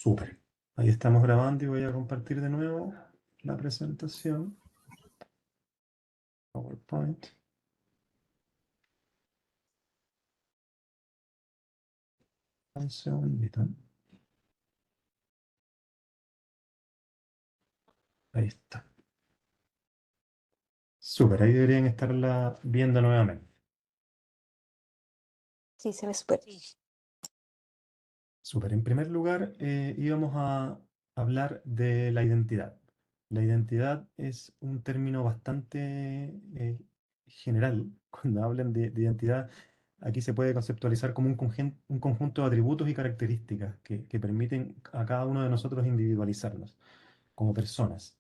Súper. Ahí estamos grabando y voy a compartir de nuevo la presentación. PowerPoint. Un segundito. Ahí está. Súper, ahí deberían estarla viendo nuevamente. Sí, se ve súper. Súper. En primer lugar, íbamos a hablar de la identidad. La identidad es un término bastante general. Cuando hablan de identidad, aquí se puede conceptualizar como un conjunto de atributos y características que permiten a cada uno de nosotros individualizarnos como personas,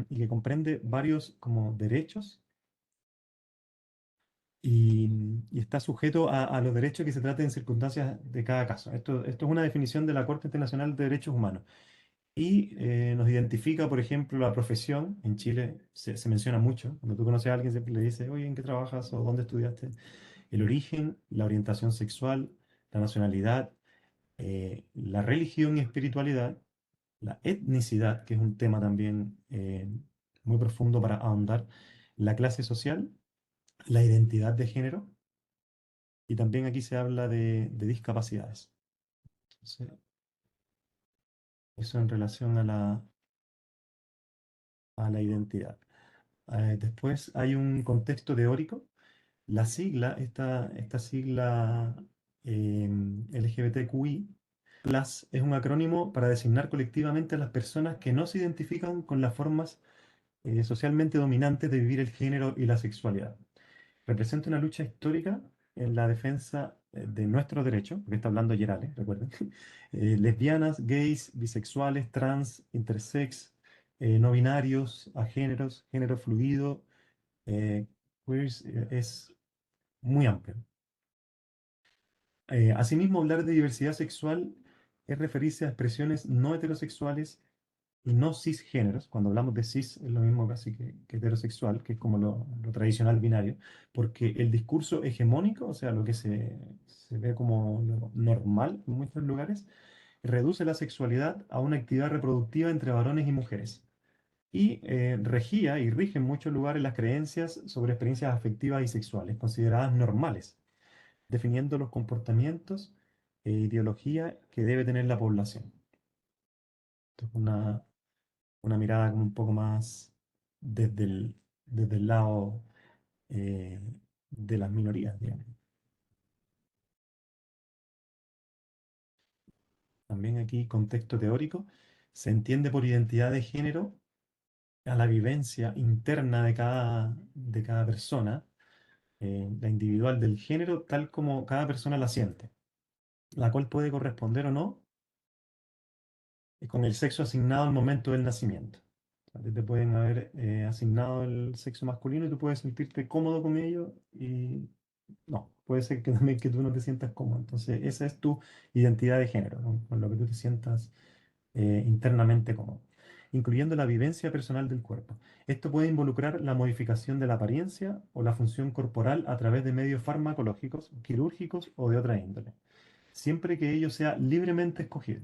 y que comprende varios como derechos y está sujeto a los derechos que se traten en circunstancias de cada caso. Esto es una definición de la Corte Internacional de Derechos Humanos. Y nos identifica, por ejemplo, la profesión. En Chile se menciona mucho. Cuando tú conoces a alguien, siempre le dices, oye, ¿en qué trabajas o dónde estudiaste? El origen, la orientación sexual, la nacionalidad, la religión y espiritualidad, la etnicidad, que es un tema también muy profundo para ahondar, la clase social, la identidad de género, y también aquí se habla de discapacidades. Entonces, eso en relación a la identidad. Después hay un contexto teórico. La sigla, esta sigla LGBTQI, es un acrónimo para designar colectivamente a las personas que no se identifican con las formas socialmente dominantes de vivir el género y la sexualidad. Representa una lucha histórica en la defensa de nuestros derechos, porque está hablando Gerales, recuerden, lesbianas, gays, bisexuales, trans, intersex, no binarios, agéneros, género fluido, queers, es muy amplio. Asimismo, hablar de diversidad sexual es referirse a expresiones no heterosexuales y no cisgéneros. Cuando hablamos de cis es lo mismo casi que heterosexual, que es como lo tradicional binario, porque el discurso hegemónico, o sea, lo que se ve como lo normal en muchos lugares, reduce la sexualidad a una actividad reproductiva entre varones y mujeres. Y regía y rige en muchos lugares las creencias sobre experiencias afectivas y sexuales, consideradas normales, definiendo los comportamientos e ideología que debe tener la población. Esto es una mirada como un poco más desde el lado eh, de las minorías, digamos. También aquí contexto teórico. Se entiende por identidad de género a la vivencia interna de cada persona, la individual del género, tal como cada persona la siente, la cual puede corresponder o no con el sexo asignado al momento del nacimiento. A ti te pueden haber asignado el sexo masculino y tú puedes sentirte cómodo con ello y no, puede ser que también que tú no te sientas cómodo. Entonces, esa es tu identidad de género, ¿no? Con lo que tú te sientas internamente cómodo, incluyendo la vivencia personal del cuerpo. Esto puede involucrar la modificación de la apariencia o la función corporal a través de medios farmacológicos, quirúrgicos o de otra índole, siempre que ello sea libremente escogido.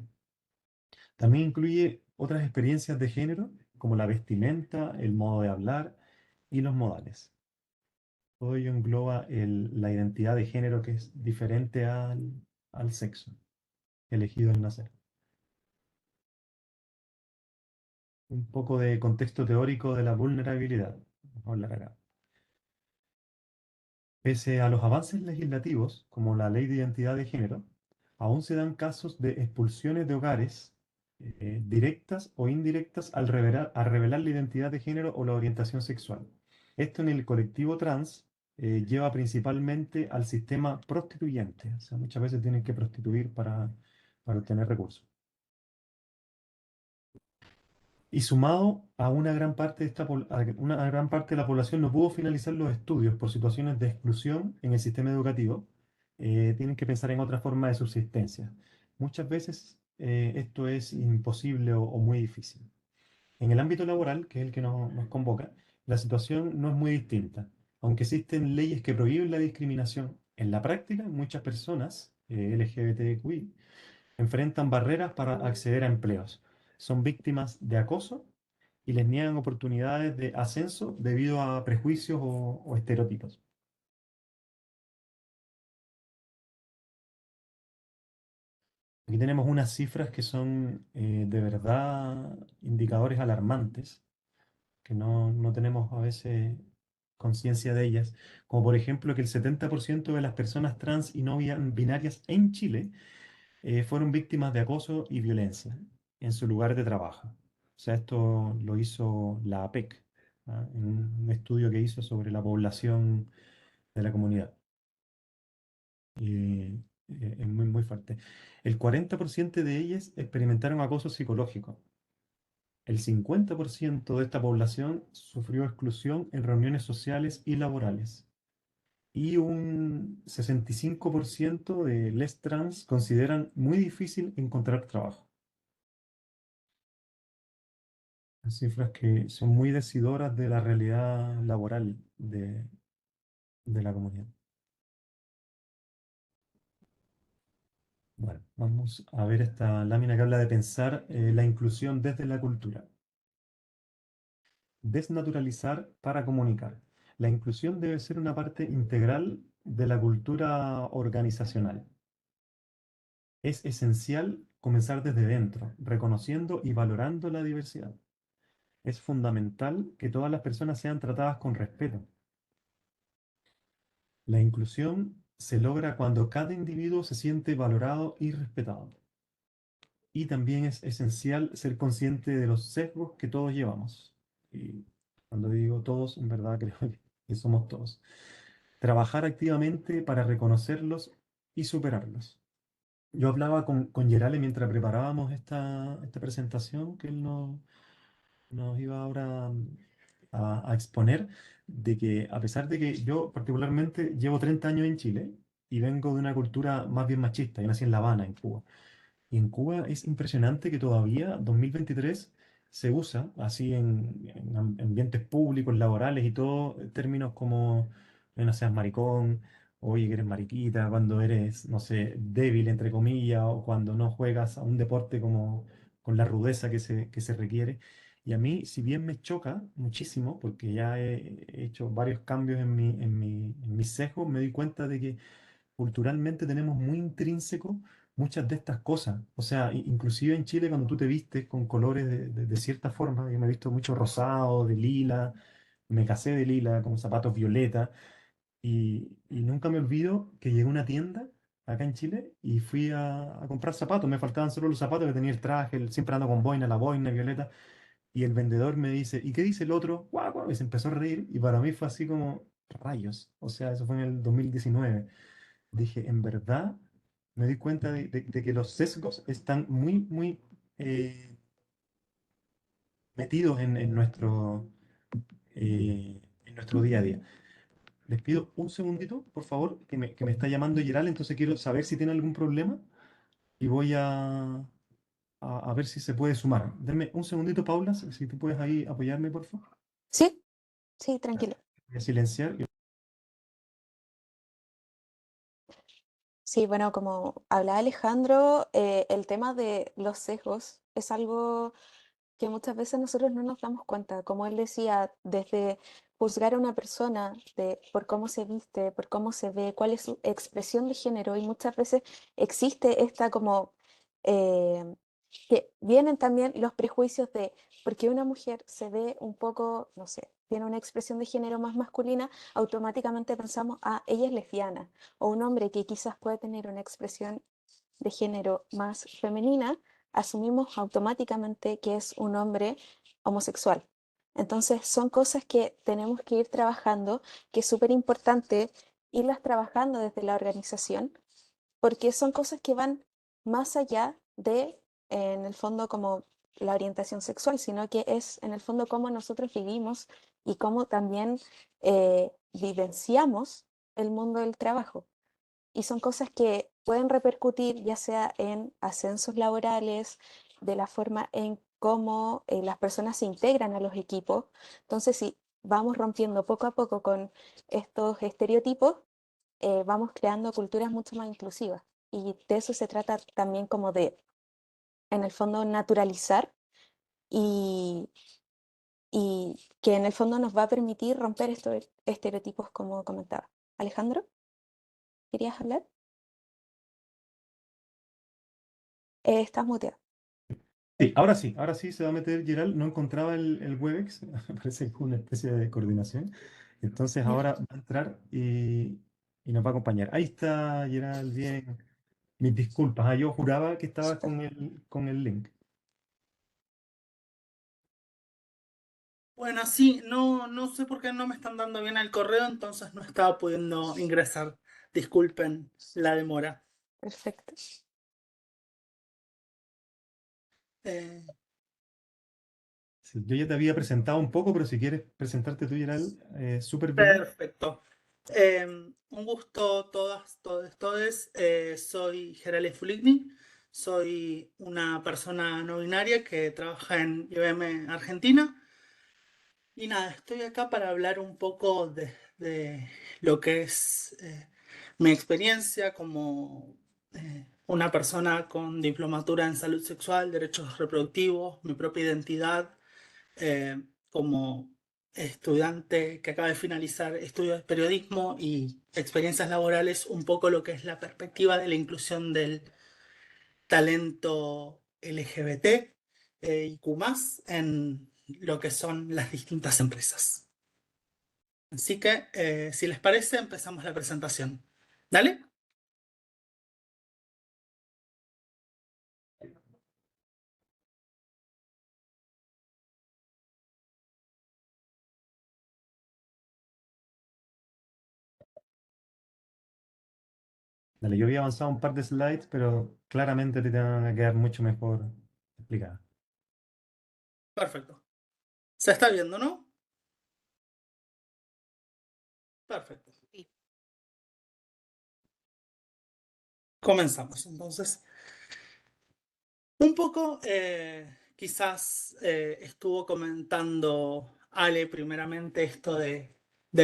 También incluye otras experiencias de género, como la vestimenta, el modo de hablar y los modales. Todo ello engloba la identidad de género que es diferente al sexo elegido al nacer. Un poco de contexto teórico de la vulnerabilidad. Vamos a hablar acá. Pese a los avances legislativos, como la Ley de Identidad de Género, aún se dan casos de expulsiones de hogares directas o indirectas al revelar la identidad de género o la orientación sexual. Esto en el colectivo trans lleva principalmente al sistema prostituyente, o sea, muchas veces tienen que prostituir para obtener recursos. Y sumado a una gran parte una gran parte de la población no pudo finalizar los estudios por situaciones de exclusión en el sistema educativo, tienen que pensar en otra forma de subsistencia. Muchas veces esto es imposible o muy difícil. En el ámbito laboral, que es el que nos convoca, la situación no es muy distinta. Aunque existen leyes que prohíben la discriminación, en la práctica muchas personas LGBTQI enfrentan barreras para acceder a empleos, son víctimas de acoso y les niegan oportunidades de ascenso debido a prejuicios o estereotipos. Aquí tenemos unas cifras que son de verdad indicadores alarmantes, que no tenemos a veces conciencia de ellas, como por ejemplo que el 70% de las personas trans y no binarias en Chile fueron víctimas de acoso y violencia en su lugar de trabajo. O sea, esto lo hizo la APEC, ¿ah? En un estudio que hizo sobre la población de la comunidad. Es muy, muy fuerte. El 40% de ellas experimentaron acoso psicológico. El 50% de esta población sufrió exclusión en reuniones sociales y laborales. Y un 65% de les trans consideran muy difícil encontrar trabajo. Cifras que son muy decidoras de la realidad laboral de la comunidad. Bueno, vamos a ver esta lámina que habla de pensar la inclusión desde la cultura. Desnaturalizar para comunicar. La inclusión debe ser una parte integral de la cultura organizacional. Es esencial comenzar desde dentro, reconociendo y valorando la diversidad. Es fundamental que todas las personas sean tratadas con respeto. La inclusión se logra cuando cada individuo se siente valorado y respetado. Y también es esencial ser consciente de los sesgos que todos llevamos. Y cuando digo todos, en verdad creo que somos todos. Trabajar activamente para reconocerlos y superarlos. Yo hablaba con Gerale mientras preparábamos esta presentación que él nos iba ahora a exponer, de que a pesar de que yo particularmente llevo 30 años en Chile y vengo de una cultura más bien machista, yo nací en La Habana, en Cuba. Y en Cuba es impresionante que todavía, 2023, se usa así en ambientes públicos, laborales y todo, términos como, no seas maricón, oye, que eres mariquita, cuando eres, no sé, débil, entre comillas, o cuando no juegas a un deporte como con la rudeza que se requiere. Y a mí, si bien me choca muchísimo, porque ya he hecho varios cambios en mis sesgos, me doy cuenta de que culturalmente tenemos muy intrínseco muchas de estas cosas. O sea, inclusive en Chile cuando tú te vistes con colores de cierta forma, yo me he visto mucho rosado, de lila, me casé de lila, con zapatos violeta, y nunca me olvido que llegué a una tienda acá en Chile y fui a comprar zapatos, me faltaban solo los zapatos, que tenía el traje, siempre ando con boina, la boina violeta, y el vendedor me dice, ¿y qué dice el otro? Guau, guau, y se empezó a reír, y para mí fue así como rayos. O sea, eso fue en el 2019. Dije, en verdad me di cuenta de que los sesgos están muy, muy metidos en nuestro día a día. Les pido un segundito, por favor, que me está llamando Geral, entonces quiero saber si tiene algún problema y voy a ver si se puede sumar. Denme un segundito, Paula, si tú puedes ahí apoyarme, por favor. Sí, sí, tranquilo. Voy a silenciar. Sí, bueno, como hablaba Alejandro, el tema de los sesgos es algo que muchas veces nosotros no nos damos cuenta. Como él decía, desde juzgar a una persona por cómo se viste, por cómo se ve, cuál es su expresión de género, y muchas veces existe esta como eh, que vienen también los prejuicios de porque una mujer se ve un poco, no sé, tiene una expresión de género más masculina, automáticamente pensamos, ah, ella es lesbiana, o un hombre que quizás puede tener una expresión de género más femenina, asumimos automáticamente que es un hombre homosexual. Entonces son cosas que tenemos que ir trabajando, que es súper importante irlas trabajando desde la organización, porque son cosas que van más allá de, en el fondo, como la orientación sexual, sino que es en el fondo cómo nosotros vivimos y cómo también vivenciamos el mundo del trabajo. Y son cosas que pueden repercutir ya sea en ascensos laborales, de la forma en cómo las personas se integran a los equipos. Entonces, si vamos rompiendo poco a poco con estos estereotipos, vamos creando culturas mucho más inclusivas. y de eso se trata también como de, en el fondo, naturalizar y, y que en el fondo nos va a permitir romper estos estereotipos como comentaba. Alejandro, ¿querías hablar? Estás muteado. Sí, ahora sí se va a meter Gerald. No encontraba el Webex, parece que es una especie de coordinación. Entonces ahora va a entrar y nos va a acompañar. Ahí está Gerald, bien. Mis disculpas, yo juraba que estabas Súper. con el link. Bueno, sí, no sé por qué no me están dando bien el correo, entonces no estaba pudiendo ingresar. Disculpen la demora. Perfecto. Eh, Sí, yo ya te había presentado un poco, pero si quieres presentarte tú, Gerald, súper bien. Perfecto. Un gusto todas, todes, todes. Soy Gerale Fuligni. Soy una persona no binaria que trabaja en IBM Argentina. Y nada, estoy acá para hablar un poco de lo que es mi experiencia como una persona con diplomatura en salud sexual, derechos reproductivos, mi propia identidad, como estudiante que acaba de finalizar estudios de periodismo y experiencias laborales, un poco lo que es la perspectiva de la inclusión del talento LGBT y Q+, en lo que son las distintas empresas. Así que, si les parece, empezamos la presentación. ¿Dale? Dale, yo había avanzado un par de slides, pero claramente te van a quedar mucho mejor explicadas. Perfecto. Se está viendo, ¿no? Perfecto. Sí. Comenzamos. Entonces, un poco, quizás estuvo comentando Ale primeramente esto de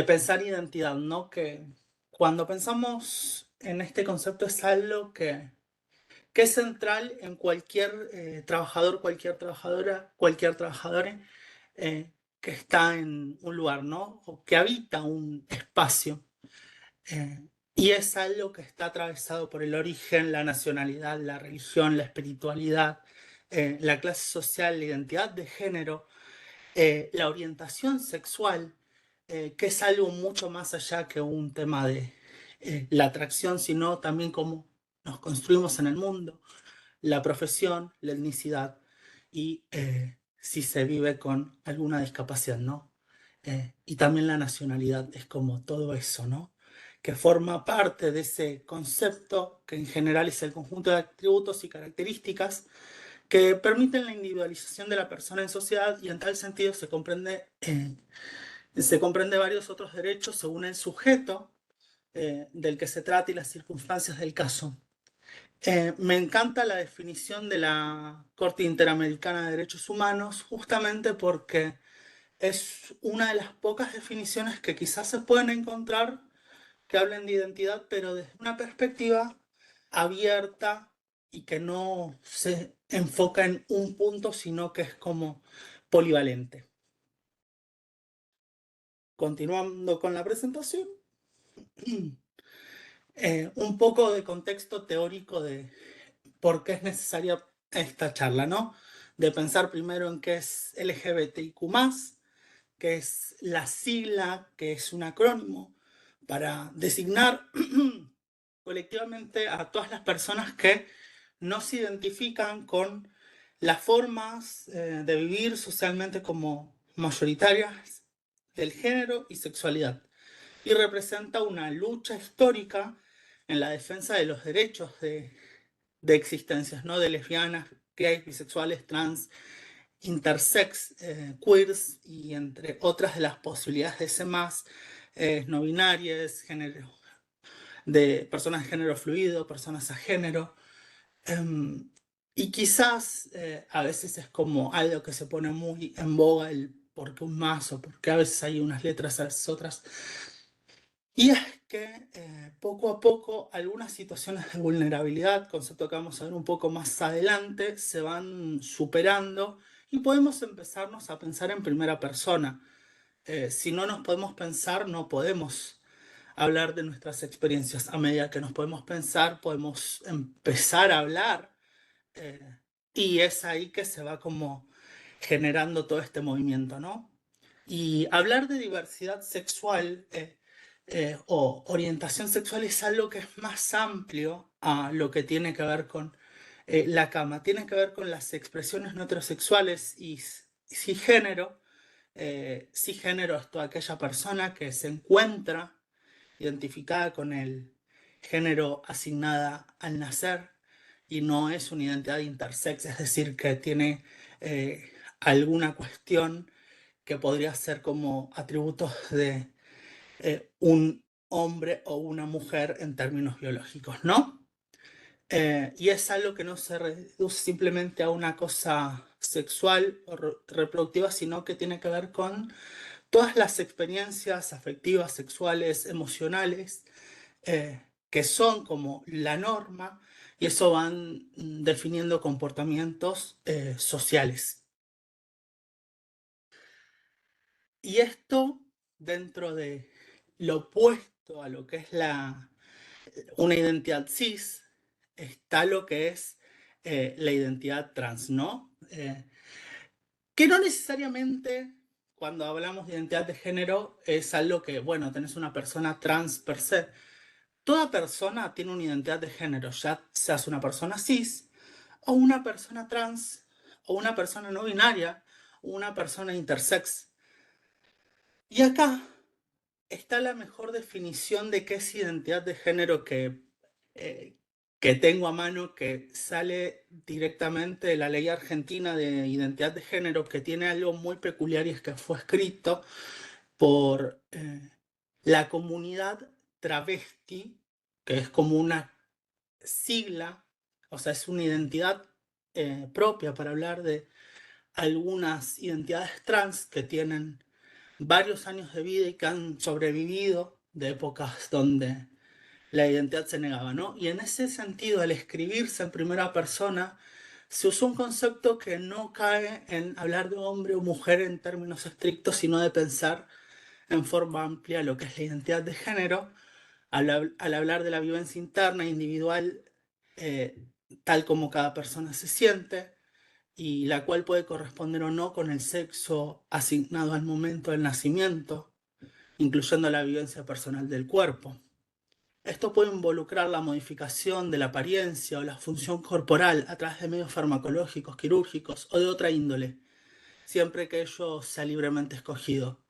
pensar identidad, ¿no? Que cuando pensamos en este concepto es algo que es central en cualquier trabajador, cualquier trabajadora, cualquier trabajadora que está en un lugar, ¿no? O que habita un espacio. Eh, y es algo que está atravesado por el origen, la nacionalidad, la religión, la espiritualidad, la clase social, la identidad de género, la orientación sexual, que es algo mucho más allá que un tema de la atracción, sino también cómo nos construimos en el mundo, la profesión, la etnicidad y si se vive con alguna discapacidad, ¿no? Y también la nacionalidad es como todo eso, ¿no? Que forma parte de ese concepto que en general es el conjunto de atributos y características que permiten la individualización de la persona en sociedad y en tal sentido se comprende varios otros derechos según el sujeto del que se trata y las circunstancias del caso. Me encanta la definición de la Corte Interamericana de Derechos Humanos, justamente porque es una de las pocas definiciones que quizás se pueden encontrar que hablen de identidad, pero desde una perspectiva abierta y que no se enfoca en un punto, sino que es como polivalente. Continuando con la presentación, un poco de contexto teórico de por qué es necesaria esta charla, ¿no? De pensar primero en qué es LGBTIQ+, que es la sigla, que es un acrónimo para designar colectivamente a todas las personas que no se identifican con las formas de vivir socialmente como mayoritarias del género y sexualidad, y representa una lucha histórica en la defensa de los derechos de existencias, ¿no? De lesbianas, gays, bisexuales, trans, intersex, queers y entre otras de las posibilidades de ser más no binarias, género, de personas de género fluido, personas a género. Y quizás a veces es como algo que se pone muy en boga el por qué un más o por qué a veces hay unas letras, a veces otras. Y es que poco a poco algunas situaciones de vulnerabilidad, concepto que vamos a ver un poco más adelante, se van superando y podemos empezarnos a pensar en primera persona. Si no nos podemos pensar, no podemos hablar de nuestras experiencias. A medida que nos podemos pensar, podemos empezar a hablar, y es ahí que se va como generando todo este movimiento, ¿no? Y hablar de diversidad sexual o orientación sexual es algo que es más amplio a lo que tiene que ver con la cama. Tiene que ver con las expresiones no heterosexuales y cisgénero. Cisgénero es toda aquella persona que se encuentra identificada con el género asignada al nacer y no es una identidad intersex, es decir, que tiene alguna cuestión que podría ser como atributos de un hombre o una mujer en términos biológicos, ¿no? Y es algo que no se reduce simplemente a una cosa sexual o reproductiva, sino que tiene que ver con todas las experiencias afectivas, sexuales, emocionales, que son como la norma, y eso van definiendo comportamientos sociales. Y esto dentro de lo opuesto a lo que es una identidad cis, está lo que es la identidad trans, ¿no? Que no necesariamente cuando hablamos de identidad de género es algo que, bueno, tenés una persona trans per se. Toda persona tiene una identidad de género, ya seas una persona cis, o una persona trans, o una persona no binaria, o una persona intersex. Y acá está la mejor definición de qué es identidad de género eh, que tengo a mano, que sale directamente de la ley argentina de identidad de género, que tiene algo muy peculiar y es que fue escrito por la comunidad travesti, que es como una sigla, o sea, es una identidad propia para hablar de algunas identidades trans que tienen varios años de vida y que han sobrevivido de épocas donde la identidad se negaba, ¿no? Y en ese sentido, al escribirse en primera persona, se usó un concepto que no cae en hablar de hombre o mujer en términos estrictos, sino de pensar en forma amplia lo que es la identidad de género, al hablar de la vivencia interna, individual, eh, tal como cada persona se siente, y la cual puede corresponder o no con el sexo asignado al momento del nacimiento, incluyendo la vivencia personal del cuerpo. Esto puede involucrar la modificación de la apariencia o la función corporal a través de medios farmacológicos, quirúrgicos o de otra índole, siempre que ello sea libremente escogido.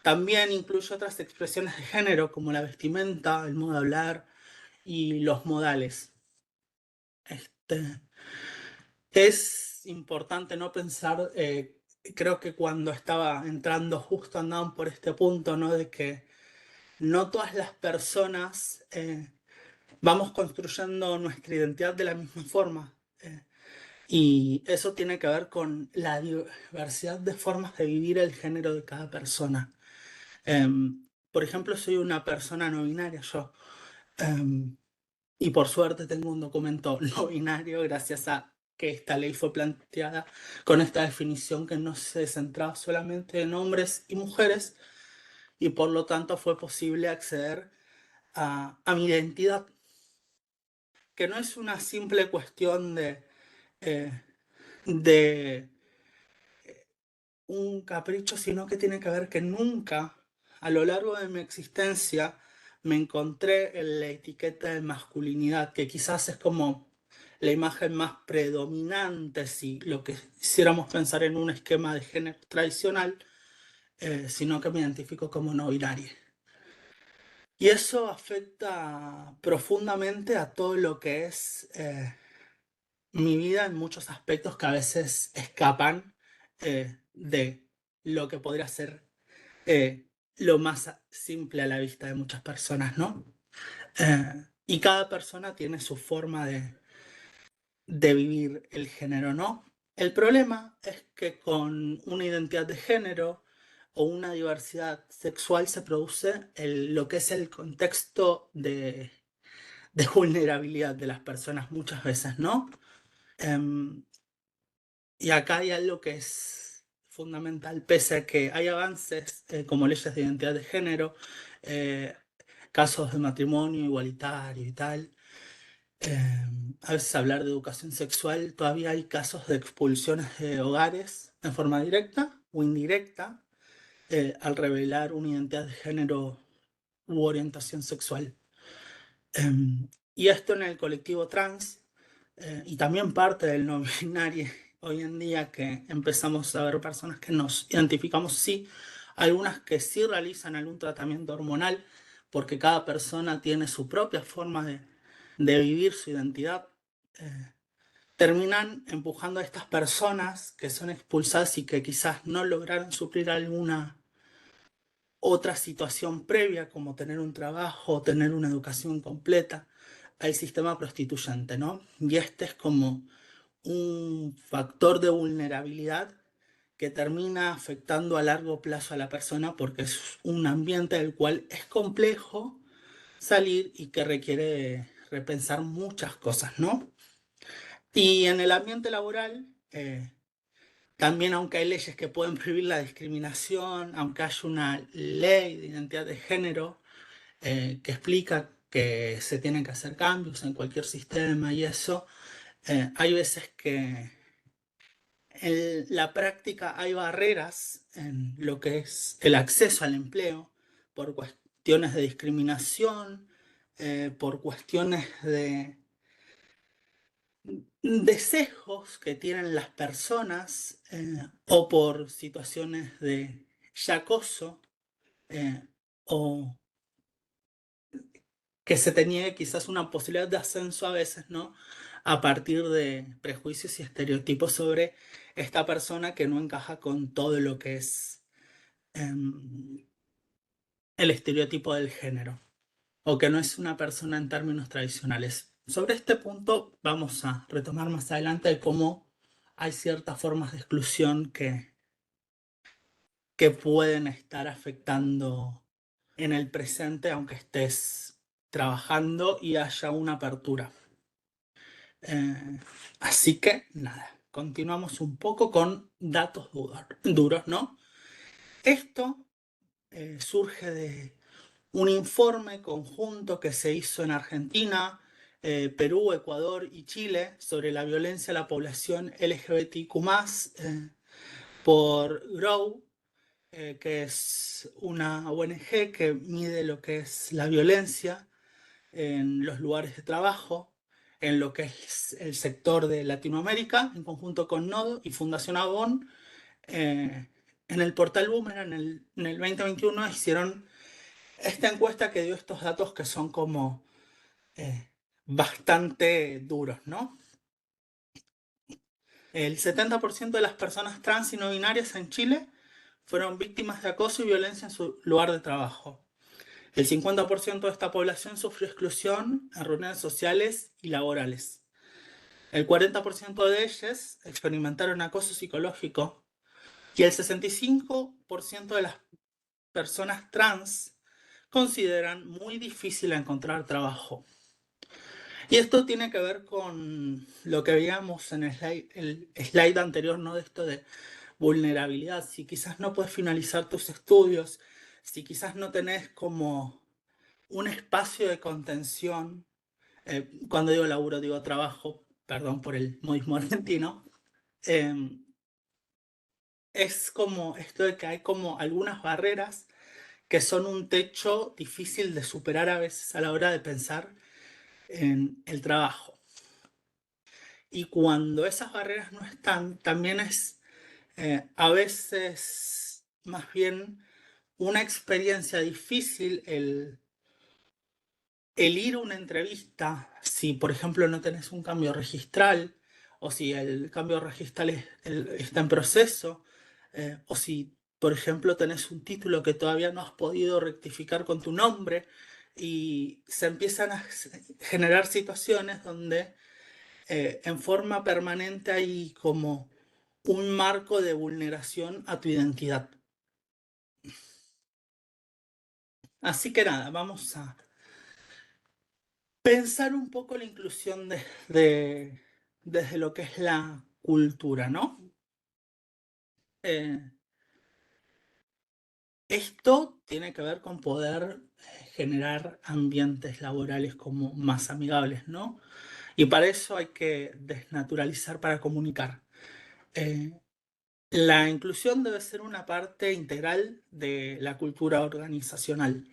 También incluye otras expresiones de género como la vestimenta, el modo de hablar y los modales. Es importante no pensar, creo que cuando estaba entrando justo andaban por este punto, ¿no? De que no todas las personas vamos construyendo nuestra identidad de la misma forma. Y eso tiene que ver con la diversidad de formas de vivir el género de cada persona. Por ejemplo, soy una persona no binaria yo. Em, y por suerte tengo un documento no binario gracias a que esta ley fue planteada con esta definición que no se centraba solamente en hombres y mujeres y por lo tanto fue posible acceder a mi identidad, que no es una simple cuestión eh, de un capricho, sino que tiene que ver que nunca a lo largo de mi existencia me encontré en la etiqueta de masculinidad, que quizás es como la imagen más predominante si lo que quisiéramos pensar en un esquema de género tradicional, sino que me identifico como no binaria. Y eso afecta profundamente a todo lo que es mi vida en muchos aspectos que a veces escapan de lo que podría ser lo más simple a la vista de muchas personas, ¿no? Y cada persona tiene su forma de vivir el género, ¿no? El problema es que con una identidad de género o una diversidad sexual se produce lo que es el contexto de vulnerabilidad de las personas muchas veces, ¿no? Em, y acá hay algo que es fundamental, pese a que hay avances como leyes de identidad de género, eh, casos de matrimonio igualitario y tal. A veces hablar de educación sexual, todavía hay casos de expulsiones de hogares en forma directa o indirecta al revelar una identidad de género u orientación sexual. Y esto en el colectivo trans y también parte del no binario hoy en día, que empezamos a ver personas que nos identificamos, sí, algunas que sí realizan algún tratamiento hormonal, porque cada persona tiene su propia forma de vivir su identidad, terminan empujando a estas personas que son expulsadas y que quizás no lograron suplir alguna otra situación previa, como tener un trabajo o tener una educación completa, al sistema prostituyente, ¿no? Y este es como un factor de vulnerabilidad que termina afectando a largo plazo a la persona, porque es un ambiente del cual es complejo salir y que requiere repensar muchas cosas, ¿no? Y en el ambiente laboral, también, aunque hay leyes que pueden prohibir la discriminación, aunque haya una ley de identidad de género que explica que se tienen que hacer cambios en cualquier sistema y eso, hay veces que en la práctica hay barreras en lo que es el acceso al empleo por cuestiones de discriminación, por cuestiones de sesgos que tienen las personas o por situaciones de acoso eh, o que se tenía quizás una posibilidad de ascenso a veces, ¿no? A partir de prejuicios y estereotipos sobre esta persona que no encaja con todo lo que es el estereotipo del género, o que no es una persona en términos tradicionales. Sobre este punto vamos a retomar más adelante de cómo hay ciertas formas de exclusión que pueden estar afectando en el presente, aunque estés trabajando y haya una apertura. Así que nada, continuamos un poco con datos duros, ¿no? Esto surge de un informe conjunto que se hizo en Argentina, Perú, Ecuador y Chile sobre la violencia a la población LGBTQ+, por GROW, que es una ONG que mide lo que es la violencia en los lugares de trabajo, en lo que es el sector de Latinoamérica, en conjunto con Nodo y Fundación Avon. En el portal Boomerang en el 2021 hicieron esta encuesta que dio estos datos que son como bastante duros, ¿no? El 70% de las personas trans y no binarias en Chile fueron víctimas de acoso y violencia en su lugar de trabajo. El 50% de esta población sufrió exclusión en reuniones sociales y laborales. El 40% de ellas experimentaron acoso psicológico y el 65% de las personas trans consideran muy difícil encontrar trabajo. Y esto tiene que ver con lo que veíamos en el slide anterior, ¿no? De esto de vulnerabilidad. Si quizás no puedes finalizar tus estudios, si quizás no tenés como un espacio de contención, cuando digo laburo digo trabajo, perdón por el modismo argentino, es como esto de que hay como algunas barreras que son un techo difícil de superar a veces a la hora de pensar en el trabajo. Y cuando esas barreras no están, también es a veces más bien una experiencia difícil el ir a una entrevista, si por ejemplo no tenés un cambio registral, o si el cambio registral está en proceso, o si por ejemplo tenés un título que todavía no has podido rectificar con tu nombre, y se empiezan a generar situaciones donde en forma permanente hay como un marco de vulneración a tu identidad. Así que nada, vamos a pensar un poco la inclusión desde lo que es la cultura, ¿no? Esto tiene que ver con poder generar ambientes laborales como más amigables, ¿no? Y para eso hay que desnaturalizar para comunicar. Eh, la inclusión debe ser una parte integral de la cultura organizacional.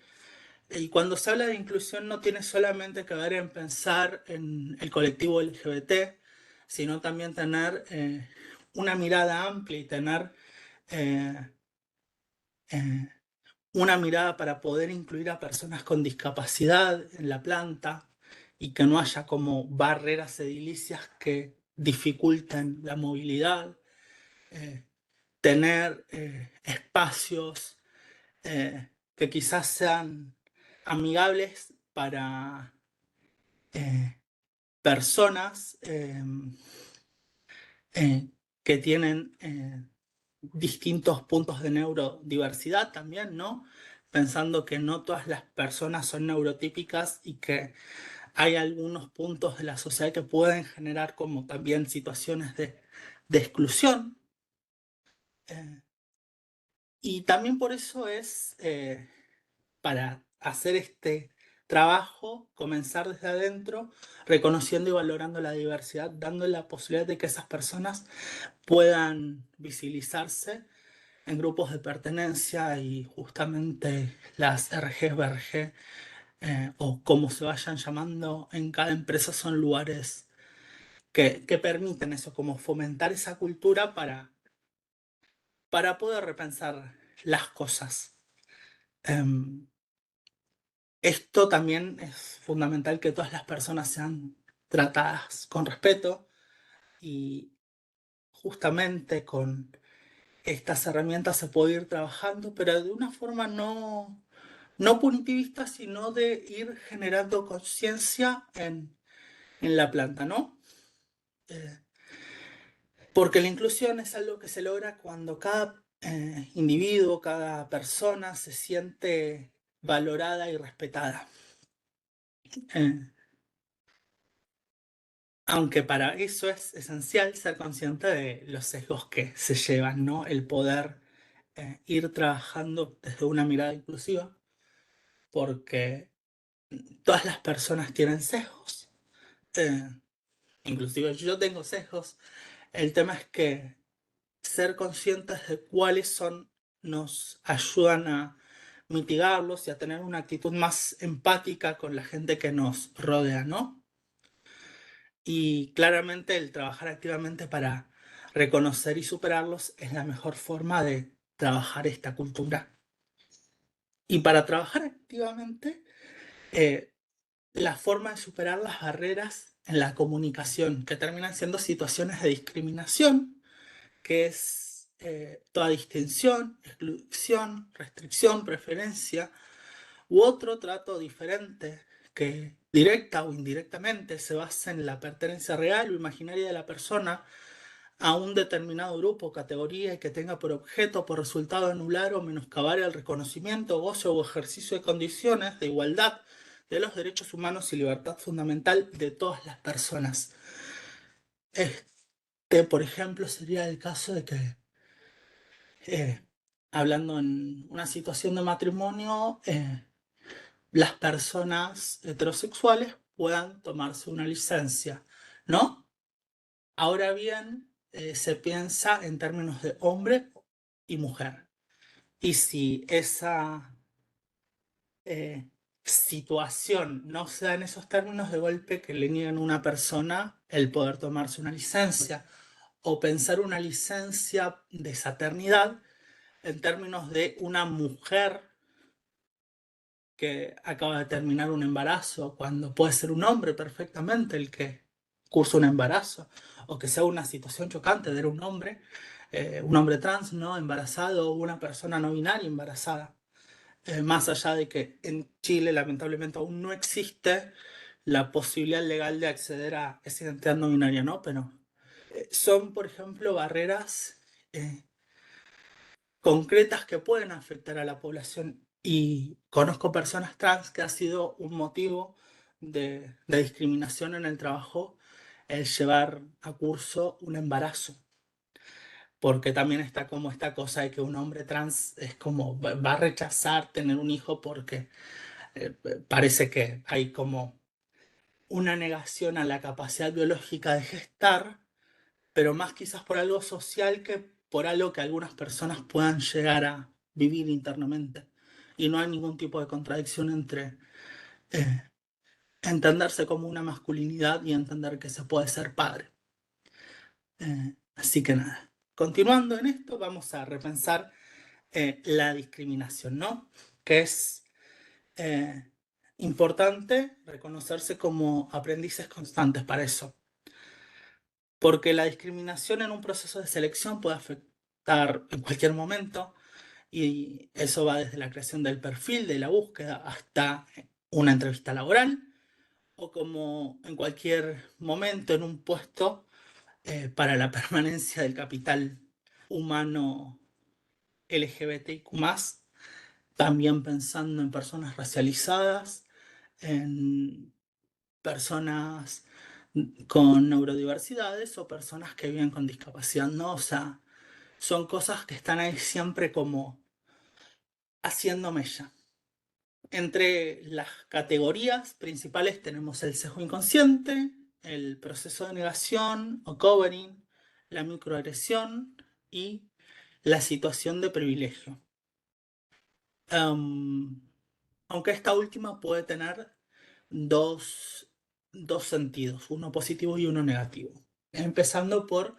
Y cuando se habla de inclusión no tiene solamente que ver en pensar en el colectivo LGBT, sino también tener una mirada amplia y tener eh, eh, una mirada para poder incluir a personas con discapacidad en la planta y que no haya como barreras edilicias que dificulten la movilidad, eh, tener espacios que quizás sean amigables para personas que tienen distintos puntos de neurodiversidad también, ¿no? Pensando que no todas las personas son neurotípicas y que hay algunos puntos de la sociedad que pueden generar como también situaciones de exclusión. Y también por eso es, para hacer este trabajo, comenzar desde adentro, reconociendo y valorando la diversidad, dando la posibilidad de que esas personas puedan visibilizarse en grupos de pertenencia y justamente las RG, BRG o como se vayan llamando en cada empresa son lugares que permiten eso, como fomentar esa cultura para poder repensar las cosas. Esto también es fundamental que todas las personas sean tratadas con respeto y justamente con estas herramientas se puede ir trabajando, pero de una forma no punitivista, sino de ir generando conciencia en la planta, ¿no? Porque la inclusión es algo que se logra cuando cada individuo, cada persona se siente valorada y respetada. Eh, Aunque para eso es esencial ser consciente de los sesgos que se llevan, ¿no? El poder ir trabajando desde una mirada inclusiva, porque todas las personas tienen sesgos, eh, inclusive yo tengo sesgos. El tema es que ser conscientes de cuáles son nos ayudan a mitigarlos y a tener una actitud más empática con la gente que nos rodea, ¿no? Y claramente el trabajar activamente para reconocer y superarlos es la mejor forma de trabajar esta cultura. Y para trabajar activamente, eh, la forma de superar las barreras en la comunicación, que terminan siendo situaciones de discriminación, que es toda distinción, exclusión, restricción, preferencia, u otro trato diferente que directa o indirectamente se basa en la pertenencia real o imaginaria de la persona a un determinado grupo, categoría y que tenga por objeto, por resultado, anular o menoscabar el reconocimiento, goce o ejercicio de condiciones de igualdad de los derechos humanos y libertad fundamental de todas las personas. Por ejemplo, sería el caso de que, hablando en una situación de matrimonio, las personas heterosexuales puedan tomarse una licencia, ¿no? Ahora bien, se piensa en términos de hombre y mujer. Y si esa situación no se da en esos términos, de golpe que le niegan a una persona el poder tomarse una licencia o pensar una licencia de paternidad en términos de una mujer que acaba de terminar un embarazo, cuando puede ser un hombre perfectamente el que cursa un embarazo, o que sea una situación chocante de un hombre trans, ¿no? Embarazado, o una persona no binaria embarazada. Más allá de que en Chile lamentablemente aún no existe la posibilidad legal de acceder a esa identidad no binaria, ¿no? Pero son, por ejemplo, barreras concretas que pueden afectar a la población Y conozco personas trans que ha sido un motivo de discriminación en el trabajo el llevar a curso un embarazo, porque también está como esta cosa de que un hombre trans es como va a rechazar tener un hijo porque parece que hay como una negación a la capacidad biológica de gestar, pero más quizás por algo social que por algo que algunas personas puedan llegar a vivir internamente. Y no hay ningún tipo de contradicción entre eh, entenderse como una masculinidad y entender que se puede ser padre. Así que nada, continuando en esto, vamos a repensar la discriminación, ¿no? Que es eh, importante reconocerse como aprendices constantes para eso, porque la discriminación en un proceso de selección puede afectar en cualquier momento y eso va desde la creación del perfil, de la búsqueda, hasta una entrevista laboral o como en cualquier momento en un puesto para la permanencia del capital humano LGBTIQ+, también pensando en personas racializadas, en personas con neurodiversidades o personas que viven con discapacidad, ¿no? O sea, son cosas que están ahí siempre como haciendo mella. Entre las categorías principales tenemos el sesgo inconsciente, el proceso de negación o covering, la microagresión y la situación de privilegio. Aunque esta última puede tener dos, dos sentidos, uno positivo y uno negativo. Empezando por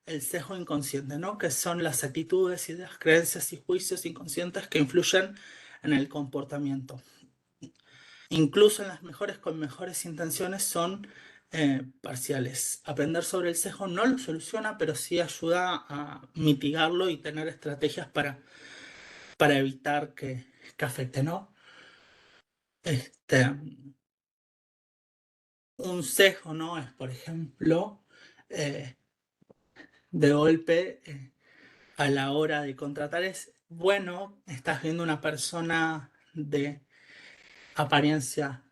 el sesgo inconsciente, ¿no? Que son las actitudes, ideas, creencias y juicios inconscientes que influyen en el comportamiento. Incluso en las mejores con mejores intenciones son parciales. Aprender sobre el sesgo no lo soluciona, pero sí ayuda a mitigarlo y tener estrategias para evitar que afecte, ¿no? Un sesgo, ¿no? Es, por ejemplo, eh, de golpe, a la hora de contratar es, bueno, estás viendo una persona de apariencia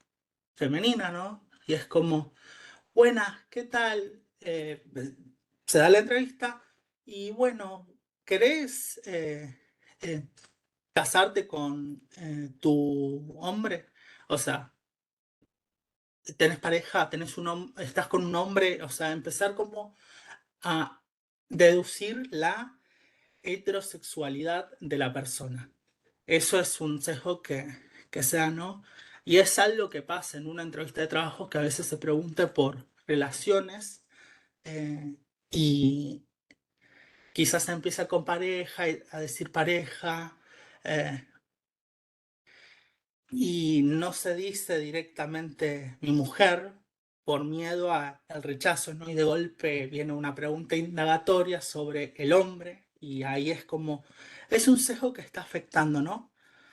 femenina, ¿no? Y es como, buenas, ¿qué tal? Se da la entrevista y bueno, ¿querés eh, casarte con tu hombre? O sea, tenés pareja, estás con un hombre, o sea, empezar como a deducir la heterosexualidad de la persona. Eso es un sesgo que se da, ¿no? Y es algo que pasa en una entrevista de trabajo que a veces se pregunte por relaciones y quizás se empieza con pareja, a decir pareja, eh, y no se dice directamente mi mujer por miedo al rechazo, ¿no? Y de golpe viene una pregunta indagatoria sobre el hombre y ahí es como, es un sesgo que está afectando, ¿no?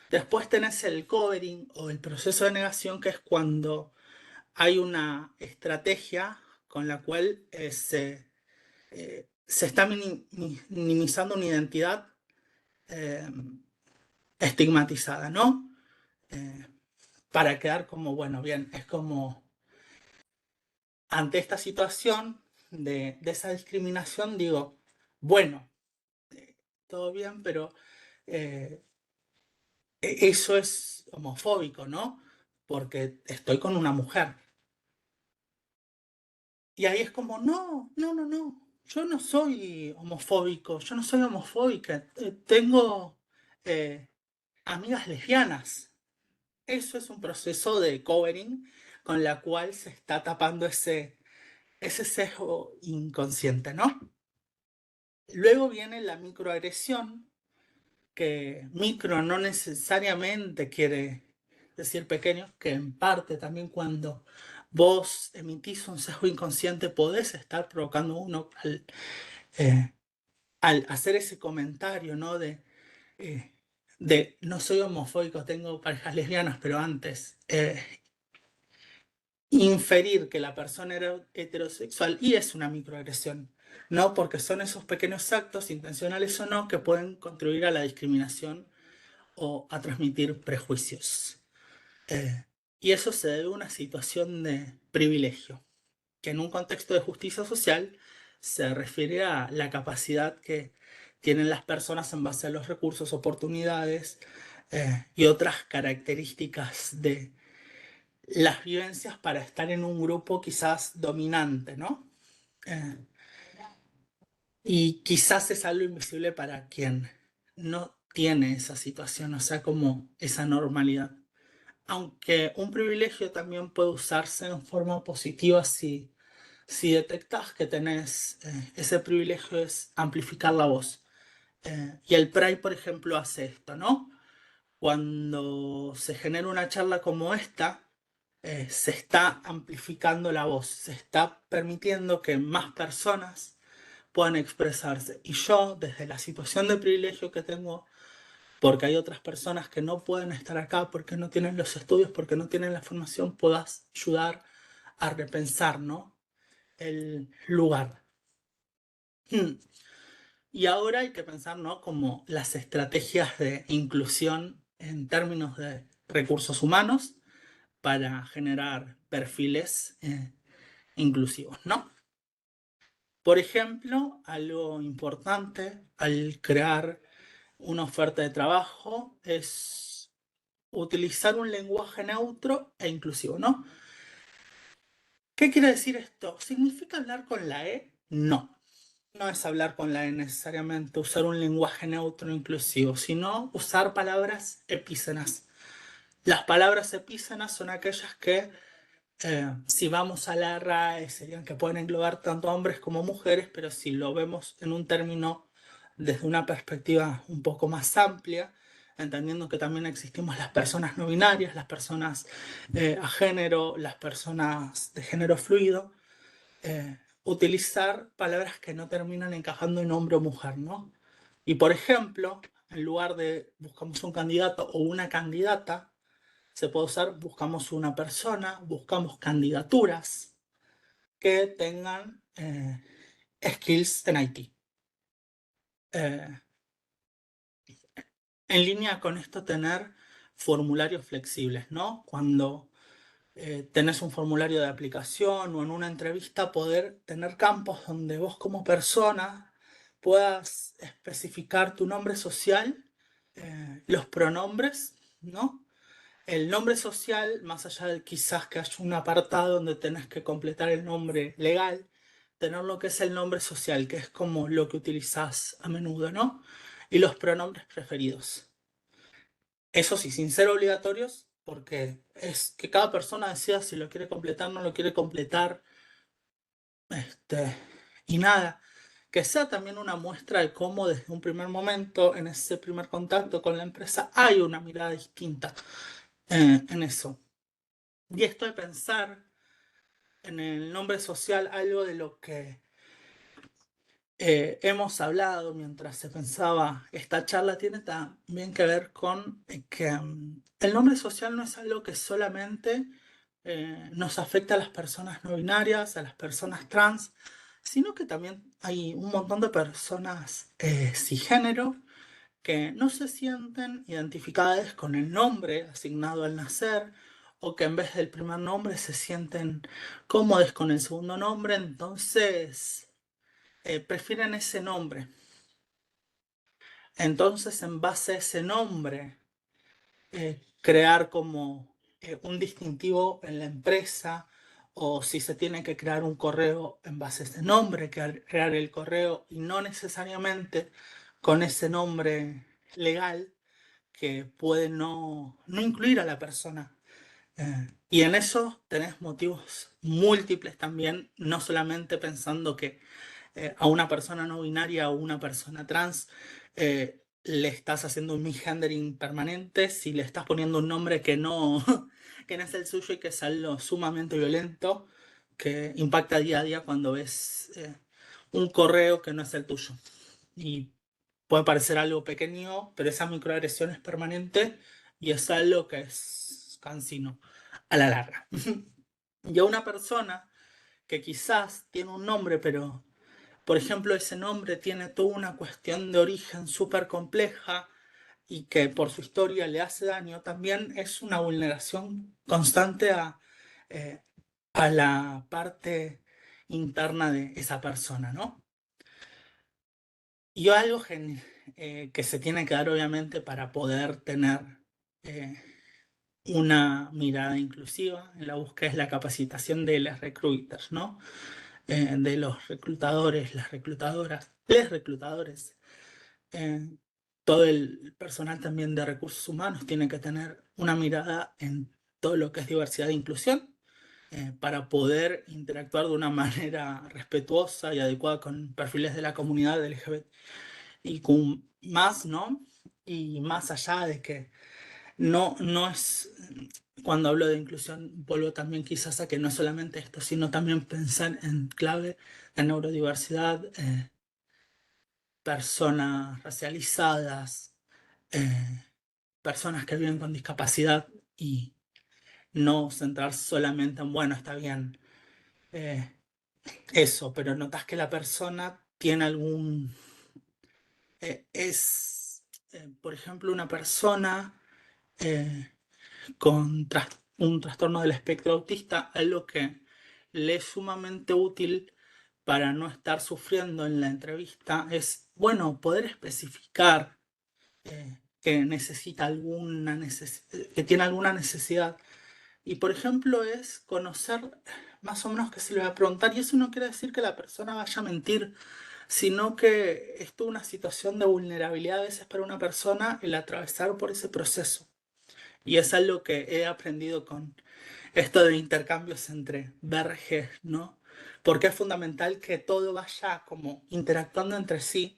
Después tenés el covering o el proceso de negación, que es cuando hay una estrategia con la cual se está minimizando una identidad eh, estigmatizada, ¿no? Eh, para quedar como, bueno, bien, es como ante esta situación de esa discriminación, digo, bueno, todo bien, pero eh, eso es homofóbico, ¿no? Porque estoy con una mujer. Y ahí es como, no, no, no, no, yo no soy homofóbico, yo no soy homofóbica, tengo eh, amigas lesbianas. Eso es un proceso de covering con la cual se está tapando ese sesgo inconsciente, ¿no? Luego viene la microagresión, que micro no necesariamente quiere decir pequeño, que en parte también cuando vos emitís un sesgo inconsciente podés estar provocando uno al hacer ese comentario, ¿no? Eh, de no soy homofóbico, tengo parejas lesbianas, pero antes inferir que la persona era heterosexual y es una microagresión, ¿no? Porque son esos pequeños actos, intencionales o no, que pueden contribuir a la discriminación o a transmitir prejuicios. Y eso se debe a una situación de privilegio, que en un contexto de justicia social se refiere a la capacidad que tienen las personas en base a los recursos, oportunidades y otras características de las vivencias para estar en un grupo quizás dominante, ¿no? Y quizás es algo invisible para quien no tiene esa situación, o sea, como esa normalidad. Aunque un privilegio también puede usarse en forma positiva si detectas que tenés ese privilegio, es amplificar la voz. Y el Pride, por ejemplo, hace esto, ¿no? Cuando se genera una charla como esta, se está amplificando la voz, se está permitiendo que más personas puedan expresarse. Y yo, desde la situación de privilegio que tengo, porque hay otras personas que no pueden estar acá, porque no tienen los estudios, porque no tienen la formación, puedas ayudar a repensar, ¿no? El lugar. Y ahora hay que pensar, ¿no? Como las estrategias de inclusión en términos de recursos humanos para generar perfiles inclusivos, ¿no? Por ejemplo, algo importante al crear una oferta de trabajo es utilizar un lenguaje neutro e inclusivo, ¿no? ¿Qué quiere decir esto? ¿Significa hablar con la E? No. No es hablar con la E necesariamente, usar un lenguaje neutro e inclusivo, sino usar palabras epícenas. Las palabras epícenas son aquellas que, si vamos a la RAE, serían que pueden englobar tanto hombres como mujeres, pero si lo vemos en un término desde una perspectiva un poco más amplia, entendiendo que también existimos las personas no binarias, las personas a género, las personas de género fluido, utilizar palabras que no terminan encajando en hombre o mujer, ¿no? Y por ejemplo, en lugar de buscamos un candidato o una candidata, se puede usar buscamos una persona, buscamos candidaturas que tengan skills en IT. En línea con esto, tener formularios flexibles, ¿no? Cuando tenés un formulario de aplicación o en una entrevista, poder tener campos donde vos como persona puedas especificar tu nombre social, los pronombres, ¿no? El nombre social, más allá de quizás que haya un apartado donde tenés que completar el nombre legal, tener lo que es el nombre social, que es como lo que utilizás a menudo, ¿no? Y los pronombres preferidos. Eso sí, sin ser obligatorios, porque es que cada persona decida si lo quiere completar o no lo quiere completar. Y nada, que sea también una muestra de cómo desde un primer momento, en ese primer contacto con la empresa, hay una mirada distinta en eso. Y esto de pensar en el nombre social, algo de lo que hemos hablado mientras se pensaba esta charla, tiene también que ver con que el nombre social no es algo que solamente nos afecta a las personas no binarias, a las personas trans, sino que también hay un montón de personas cisgénero que no se sienten identificadas con el nombre asignado al nacer, o que en vez del primer nombre se sienten cómodos con el segundo nombre, entonces prefieren ese nombre. Entonces, en base a ese nombre, crear como un distintivo en la empresa, o si se tiene que crear un correo en base a ese nombre, crear el correo y no necesariamente con ese nombre legal que puede no incluir a la persona. Y en eso tenés motivos múltiples también, no solamente pensando que a una persona no binaria o una persona trans le estás haciendo un misgendering permanente si le estás poniendo un nombre que no, que no es el suyo y que es algo sumamente violento que impacta día a día cuando ves un correo que no es el tuyo. Y puede parecer algo pequeño, pero esa microagresión es permanente y es algo que es cansino a la larga. Y a una persona que quizás tiene un nombre, pero por ejemplo ese nombre tiene toda una cuestión de origen súper compleja, y que por su historia le hace daño, también es una vulneración constante a la parte interna de esa persona, ¿no? Y algo que se tiene que dar obviamente para poder tener eh, una mirada inclusiva en la búsqueda es la capacitación de los recruiters, ¿no? De los reclutadores, las reclutadoras, les reclutadores. Eh, Todo el personal también de recursos humanos tiene que tener una mirada en todo lo que es diversidad e inclusión para poder interactuar de una manera respetuosa y adecuada con perfiles de la comunidad LGBT y con más, ¿no? Y más allá de que no es, cuando hablo de inclusión, vuelvo también quizás a que no es solamente esto, sino también pensar en clave de neurodiversidad, personas racializadas, eh, personas que viven con discapacidad y no centrarse solamente en, bueno, está bien, eh, eso, pero notas que la persona tiene algún, por ejemplo, una persona eh, con un trastorno del espectro autista, algo que le es sumamente útil para no estar sufriendo en la entrevista es, bueno, poder especificar que necesita que tiene alguna necesidad. Y por ejemplo es conocer más o menos qué se le va a preguntar. Y eso no quiere decir que la persona vaya a mentir, sino que es toda una situación de vulnerabilidad a veces para una persona el atravesar por ese proceso. Y es algo que he aprendido con esto de intercambios entre verges, ¿no? Porque es fundamental que todo vaya como interactuando entre sí,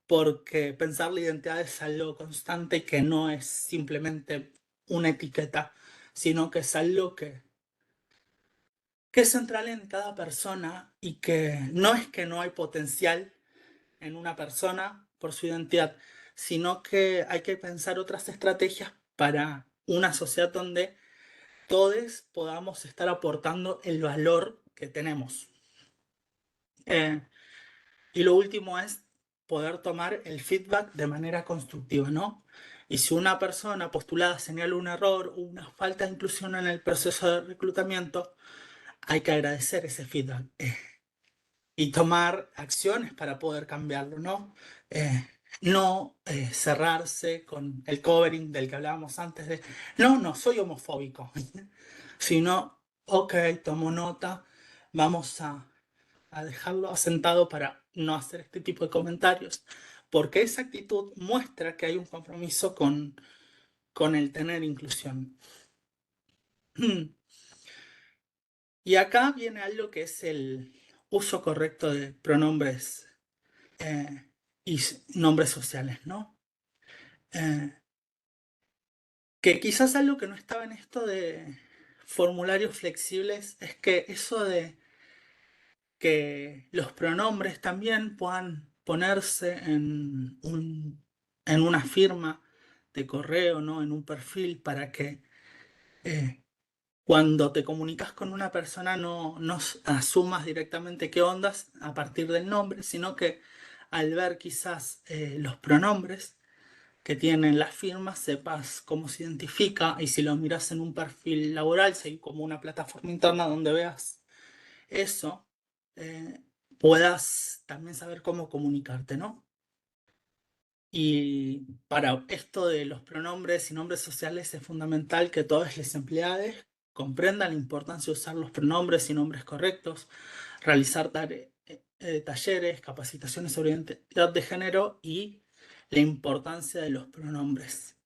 porque pensar la identidad es algo constante y que no es simplemente una etiqueta, sino que es algo que es central en cada persona y que no hay potencial en una persona por su identidad, sino que hay que pensar otras estrategias para una sociedad donde todos podamos estar aportando el valor que tenemos. Eh, y lo último es poder tomar el feedback de manera constructiva, ¿no? Y si una persona postulada señala un error o una falta de inclusión en el proceso de reclutamiento, hay que agradecer ese feedback y tomar acciones para poder cambiarlo, ¿no? No cerrarse con el covering del que hablábamos antes de, no soy homofóbico, sino, ok, tomo nota, vamos a dejarlo asentado para no hacer este tipo de comentarios, porque esa actitud muestra que hay un compromiso con el tener inclusión. Y acá viene algo que es el uso correcto de pronombres y nombres sociales, ¿no? Que quizás algo que no estaba en esto de formularios flexibles es que eso de que los pronombres también puedan ponerse en una firma de correo, ¿no? En un perfil para que eh, cuando te comunicas con una persona no asumas directamente qué ondas a partir del nombre, sino que al ver quizás los pronombres que tienen las firmas, sepas cómo se identifica y si lo miras en un perfil laboral, si hay como una plataforma interna donde veas eso, eh, puedas también saber cómo comunicarte, ¿no? Y para esto de los pronombres y nombres sociales es fundamental que todos los empleados comprendan la importancia de usar los pronombres y nombres correctos, realizar talleres, capacitaciones sobre identidad de género y la importancia de los pronombres.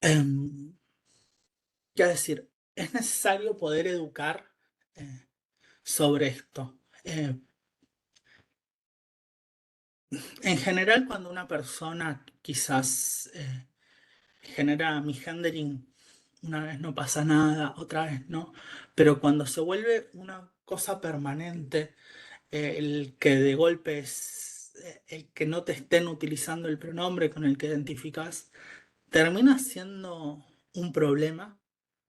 ¿Qué decir? Es necesario poder educar sobre esto. En general, cuando una persona quizás genera misgendering, una vez no pasa nada, otra vez no, pero cuando se vuelve una cosa permanente, el que de golpe es el que no te estén utilizando el pronombre con el que identificas, termina siendo un problema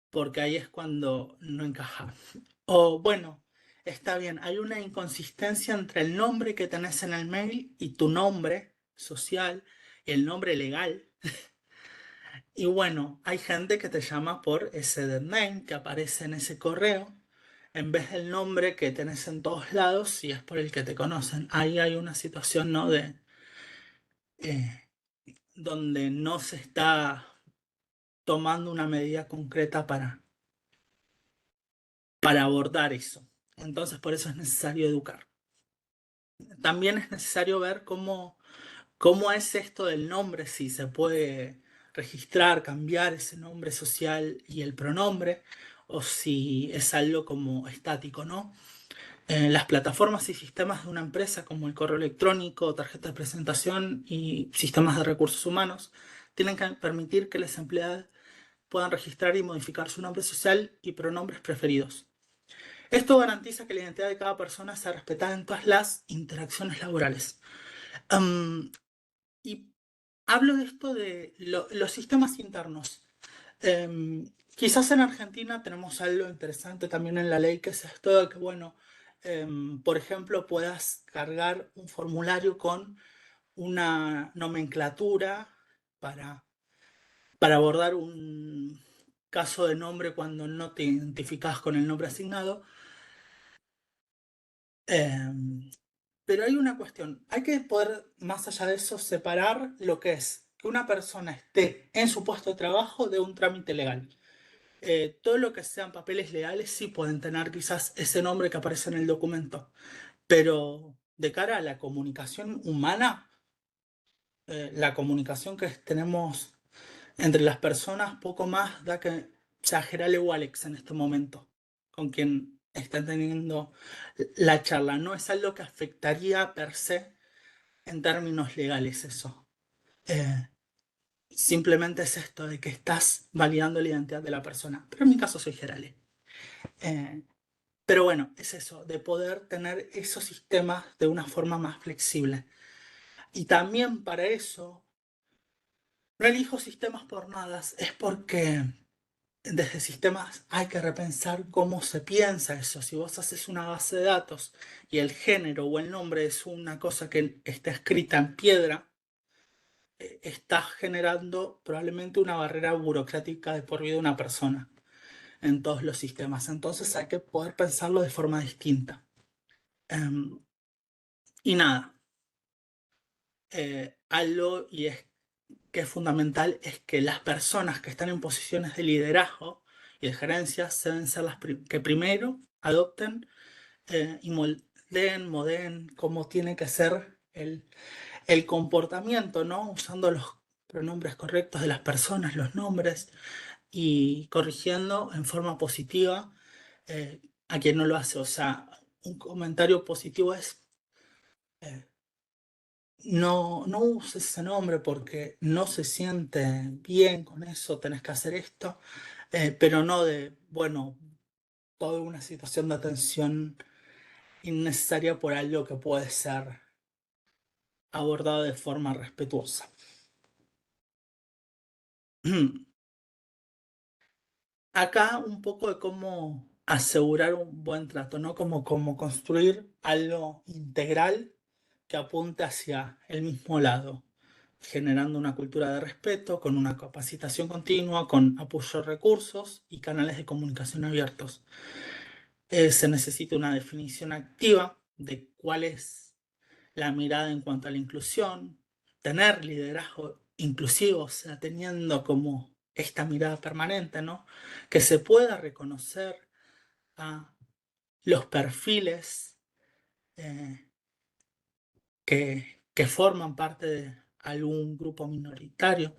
porque ahí es cuando no encaja. O bueno, está bien, hay una inconsistencia entre el nombre que tenés en el mail y tu nombre social, el nombre legal. Y bueno, hay gente que te llama por ese dead name que aparece en ese correo, en vez del nombre que tenés en todos lados, si es por el que te conocen. Ahí hay una situación, ¿no? Eh, donde no se está tomando una medida concreta para abordar eso. Entonces, por eso es necesario educar. También es necesario ver cómo es esto del nombre, si se puede registrar, cambiar ese nombre social y el pronombre, o si es algo como estático, ¿no? Las plataformas y sistemas de una empresa como el correo electrónico, tarjeta de presentación y sistemas de recursos humanos tienen que permitir que los empleados puedan registrar y modificar su nombre social y pronombres preferidos. Esto garantiza que la identidad de cada persona sea respetada en todas las interacciones laborales. Y hablo de esto de los sistemas internos. Quizás en Argentina tenemos algo interesante también en la ley, que es esto de que, bueno, por ejemplo, puedas cargar un formulario con una nomenclatura para, para abordar un caso de nombre cuando no te identificas con el nombre asignado. Em, Pero hay una cuestión, hay que poder, más allá de eso, separar lo que es que una persona esté en su puesto de trabajo de un trámite legal. Todo lo que sean papeles legales sí pueden tener quizás ese nombre que aparece en el documento, pero de cara a la comunicación humana, la comunicación que tenemos entre las personas, poco más da que sea Gerale o Alex en este momento, con quien están teniendo la charla. No es algo que afectaría per se en términos legales eso. Eh, Simplemente es esto de que estás validando la identidad de la persona. Pero en mi caso soy Gerale. Eh, pero bueno, es eso, de poder tener esos sistemas de una forma más flexible. Y también para eso, no elijo sistemas por nada, es porque desde sistemas hay que repensar cómo se piensa eso. Si vos haces una base de datos y el género o el nombre es una cosa que está escrita en piedra, estás generando probablemente una barrera burocrática de por vida de una persona en todos los sistemas. Entonces hay que poder pensarlo de forma distinta. Em, y nada, algo y es que es fundamental es que las personas que están en posiciones de liderazgo y de gerencia deben ser las que primero adopten y modelen cómo tiene que ser el comportamiento, ¿no? Usando los pronombres correctos de las personas, los nombres, y corrigiendo en forma positiva a quien no lo hace. O sea, un comentario positivo es no uses ese nombre porque no se siente bien con eso, tenés que hacer esto, pero no de, bueno, toda una situación de atención innecesaria por algo que puede ser abordado de forma respetuosa. Acá un poco de cómo asegurar un buen trato, ¿no? Como construir algo integral que apunte hacia el mismo lado, generando una cultura de respeto, con una capacitación continua, con apoyo a recursos y canales de comunicación abiertos. Se necesita una definición activa de cuál es la mirada en cuanto a la inclusión, tener liderazgo inclusivo, o sea, teniendo como esta mirada permanente, ¿no? Que se pueda reconocer a los perfiles eh, que forman parte de algún grupo minoritario.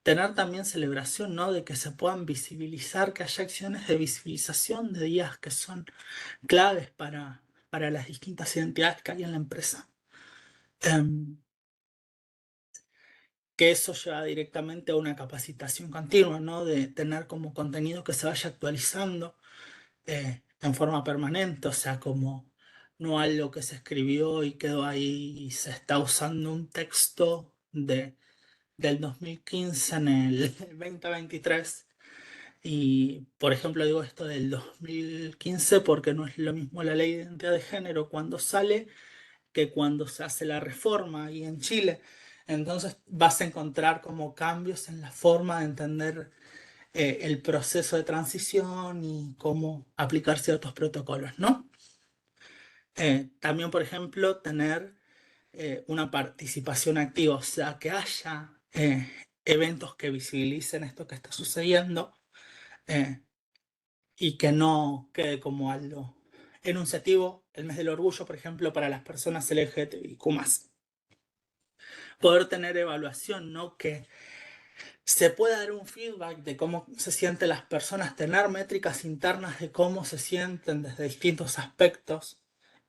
Tener también celebración, ¿no? De que se puedan visibilizar, que haya acciones de visibilización de días que son claves para las distintas identidades que hay en la empresa. Que eso lleva directamente a una capacitación continua, ¿no? De tener como contenido que se vaya actualizando en forma permanente, o sea, como no algo que se escribió y quedó ahí y se está usando un texto del 2015 en el 2023. Y, por ejemplo, digo esto del 2015 porque no es lo mismo la ley de identidad de género cuando sale que cuando se hace la reforma ahí en Chile. Entonces vas a encontrar como cambios en la forma de entender el proceso de transición y cómo aplicar ciertos protocolos, ¿no? También, por ejemplo, tener una participación activa, o sea, que haya eventos que visibilicen esto que está sucediendo eh, y que no quede como algo enunciativo. El mes del orgullo, por ejemplo, para las personas LGTBIQ+. Poder tener evaluación, ¿no? Que se puede dar un feedback de cómo se sienten las personas, tener métricas internas de cómo se sienten desde distintos aspectos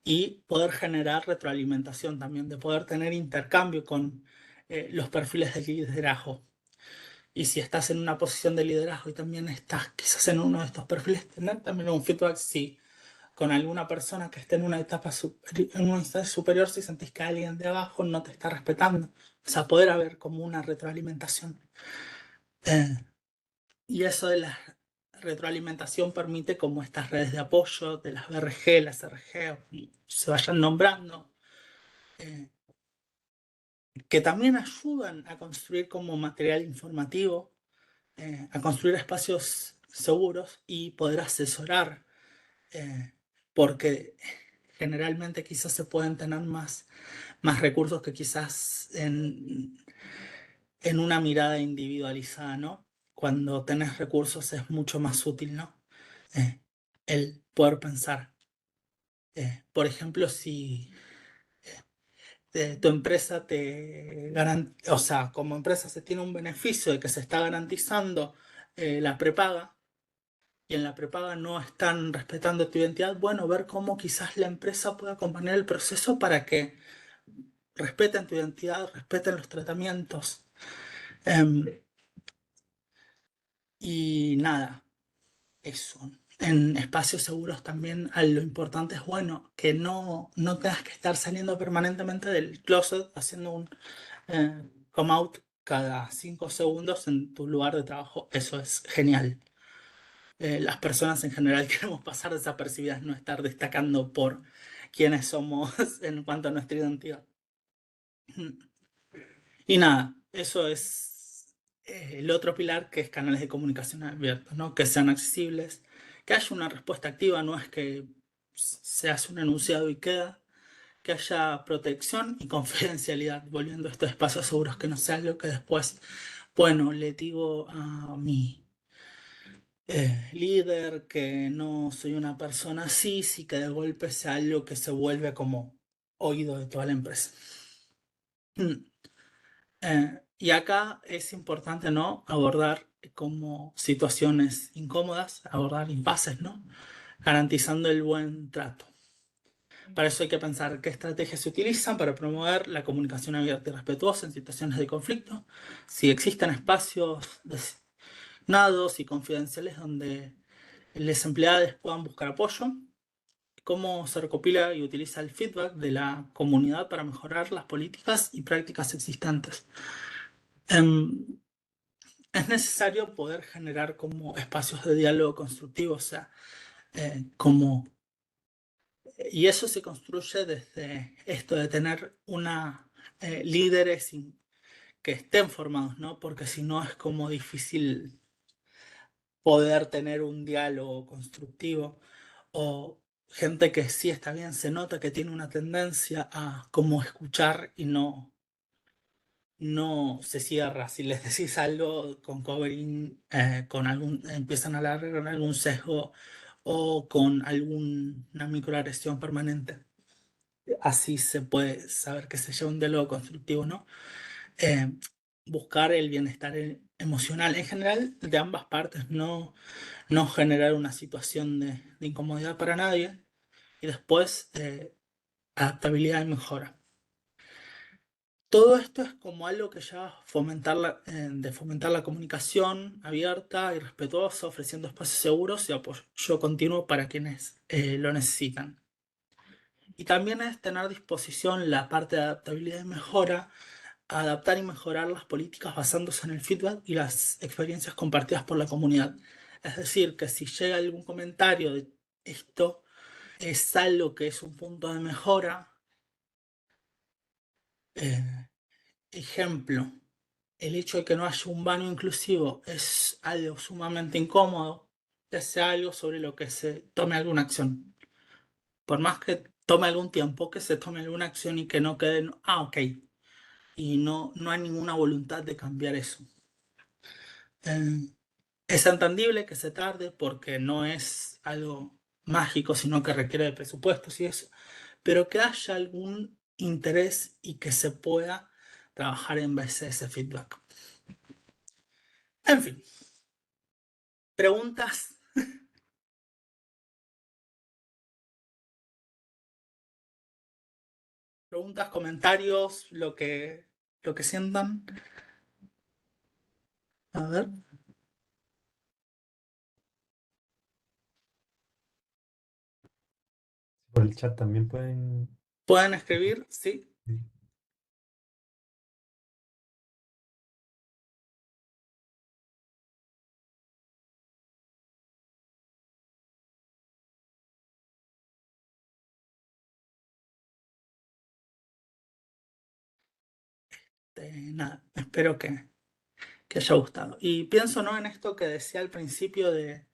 y poder generar retroalimentación también, de poder tener intercambio con los perfiles de liderazgo. Y si estás en una posición de liderazgo y también estás quizás en uno de estos perfiles, tener también un feedback si con alguna persona que esté en una etapa en una instancia superior, si sentís que alguien de abajo no te está respetando. O sea, poder haber como una retroalimentación. Eh, y eso de la retroalimentación permite como estas redes de apoyo de las BRG, las RG, se vayan nombrando, eh, que también ayudan a construir como material informativo, a construir espacios seguros y poder asesorar, porque generalmente quizás se pueden tener más recursos que quizás en una mirada individualizada, ¿no? Cuando tenés recursos es mucho más útil, ¿no? El poder pensar. Por ejemplo, si tu empresa te garantiza, o sea, como empresa se tiene un beneficio de que se está garantizando la prepaga y en la prepaga no están respetando tu identidad, bueno, ver cómo quizás la empresa pueda acompañar el proceso para que respeten tu identidad, respeten los tratamientos. Em, y nada, eso. En espacios seguros también lo importante es, bueno, que no tengas que estar saliendo permanentemente del closet haciendo un come out cada 5 segundos en tu lugar de trabajo. Eso es genial. Las personas en general queremos pasar desapercibidas, no estar destacando por quiénes somos en cuanto a nuestra identidad. Y nada, eso es el otro pilar, que es canales de comunicación abiertos, ¿no? Que sean accesibles, que haya una respuesta activa, no es que se hace un enunciado y queda, que haya protección y confidencialidad, volviendo a estos espacios seguros, que no sea algo que después, bueno, le digo a mi líder que no soy una persona así, sí que de golpe sea algo que se vuelve como oído de toda la empresa. Y acá es importante, ¿no? Abordar como situaciones incómodas, abordar impases, ¿no? Garantizando el buen trato. Para eso hay que pensar qué estrategias se utilizan para promover la comunicación abierta y respetuosa en situaciones de conflicto, si existen espacios designados y confidenciales donde los empleados puedan buscar apoyo, cómo se recopila y utiliza el feedback de la comunidad para mejorar las políticas y prácticas existentes. Es necesario poder generar como espacios de diálogo constructivo, o sea, como y eso se construye desde esto de tener líderes que estén formados, ¿no? Porque si no es como difícil poder tener un diálogo constructivo o gente que sí está bien, se nota que tiene una tendencia a como escuchar y no se cierra. Si les decís algo con covering, empiezan a hablar con algún sesgo o con alguna microagresión permanente. Así se puede saber que se lleva un diálogo constructivo, ¿no? Eh, Buscar el bienestar emocional en general de ambas partes, no generar una situación de incomodidad para nadie. Y después, adaptabilidad y mejora. Todo esto es como algo que ya de fomentar la comunicación abierta y respetuosa, ofreciendo espacios seguros y apoyo continuo para quienes lo necesitan. Y también es tener a disposición la parte de adaptabilidad y mejora, adaptar y mejorar las políticas basándose en el feedback y las experiencias compartidas por la comunidad. Es decir, que si llega algún comentario de esto es algo que es un punto de mejora, eh, ejemplo, el hecho de que no haya un baño inclusivo es algo sumamente incómodo, que sea algo sobre lo que se tome alguna acción. Por más que tome algún tiempo, que se tome alguna acción y que no quede, ok, y no hay ninguna voluntad de cambiar eso. Es entendible que se tarde porque no es algo mágico, sino que requiere de presupuestos y eso, pero que haya algún interés y que se pueda trabajar en base a ese feedback. En fin, preguntas. Preguntas, comentarios, lo que sientan. A ver, Por el chat también pueden... pueden escribir, sí. Nada, espero que haya gustado. Y pienso, ¿no?, en esto que decía al principio de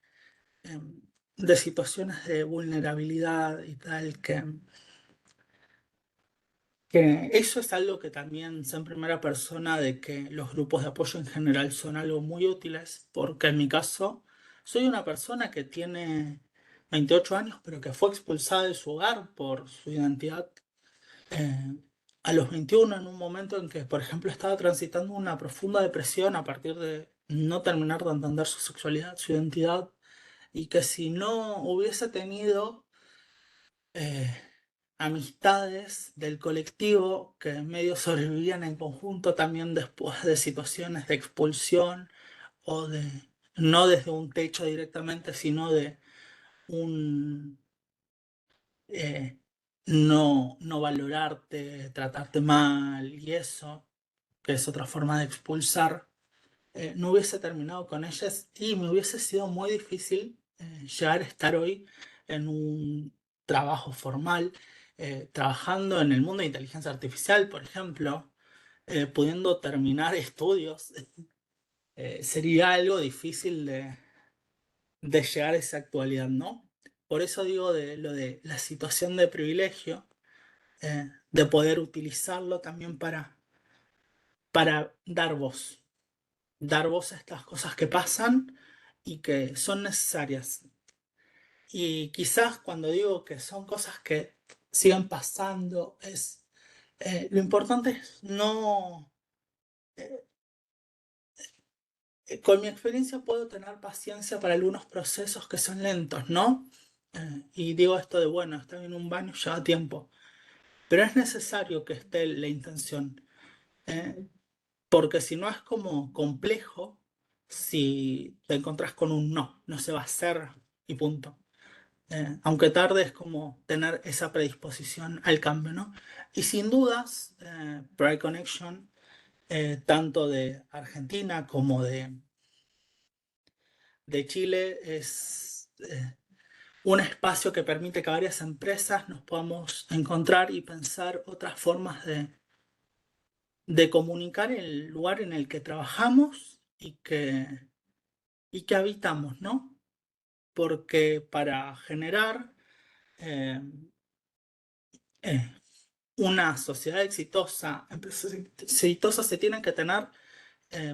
situaciones de vulnerabilidad y tal, que eso es algo que también sé en primera persona, de que los grupos de apoyo en general son algo muy útiles, porque en mi caso soy una persona que tiene 28 años, pero que fue expulsada de su hogar por su identidad a los 21, en un momento en que, por ejemplo, estaba transitando una profunda depresión a partir de no terminar de entender su sexualidad, su identidad, y que si no hubiese tenido eh, amistades del colectivo que medio sobrevivían en conjunto también después de situaciones de expulsión o de, no desde un techo directamente, sino de un eh, no valorarte, tratarte mal y eso, que es otra forma de expulsar, no hubiese terminado con ellas y me hubiese sido muy difícil llegar a estar hoy en un trabajo formal, trabajando en el mundo de inteligencia artificial, por ejemplo, pudiendo terminar estudios. Sería algo difícil de llegar a esa actualidad, ¿no? Por eso digo de lo de la situación de privilegio, de poder utilizarlo también para dar voz a estas cosas que pasan y que son necesarias. Y quizás cuando digo que son cosas que siguen pasando, lo importante es no... con mi experiencia puedo tener paciencia para algunos procesos que son lentos, ¿no? Y digo esto de, bueno, estar en un baño lleva tiempo, pero es necesario que esté la intención. eh, Porque si no es como complejo, si te encontrás con un no se va a hacer y punto. Aunque tarde, es como tener esa predisposición al cambio, ¿no? Y sin dudas, Pride Connection, tanto de Argentina como de Chile, es un espacio que permite que varias empresas nos podamos encontrar y pensar otras formas de comunicar el lugar en el que trabajamos y que habitamos, ¿no? Porque para generar eh, eh, una sociedad exitosa, empresas exitosas, se tienen que tener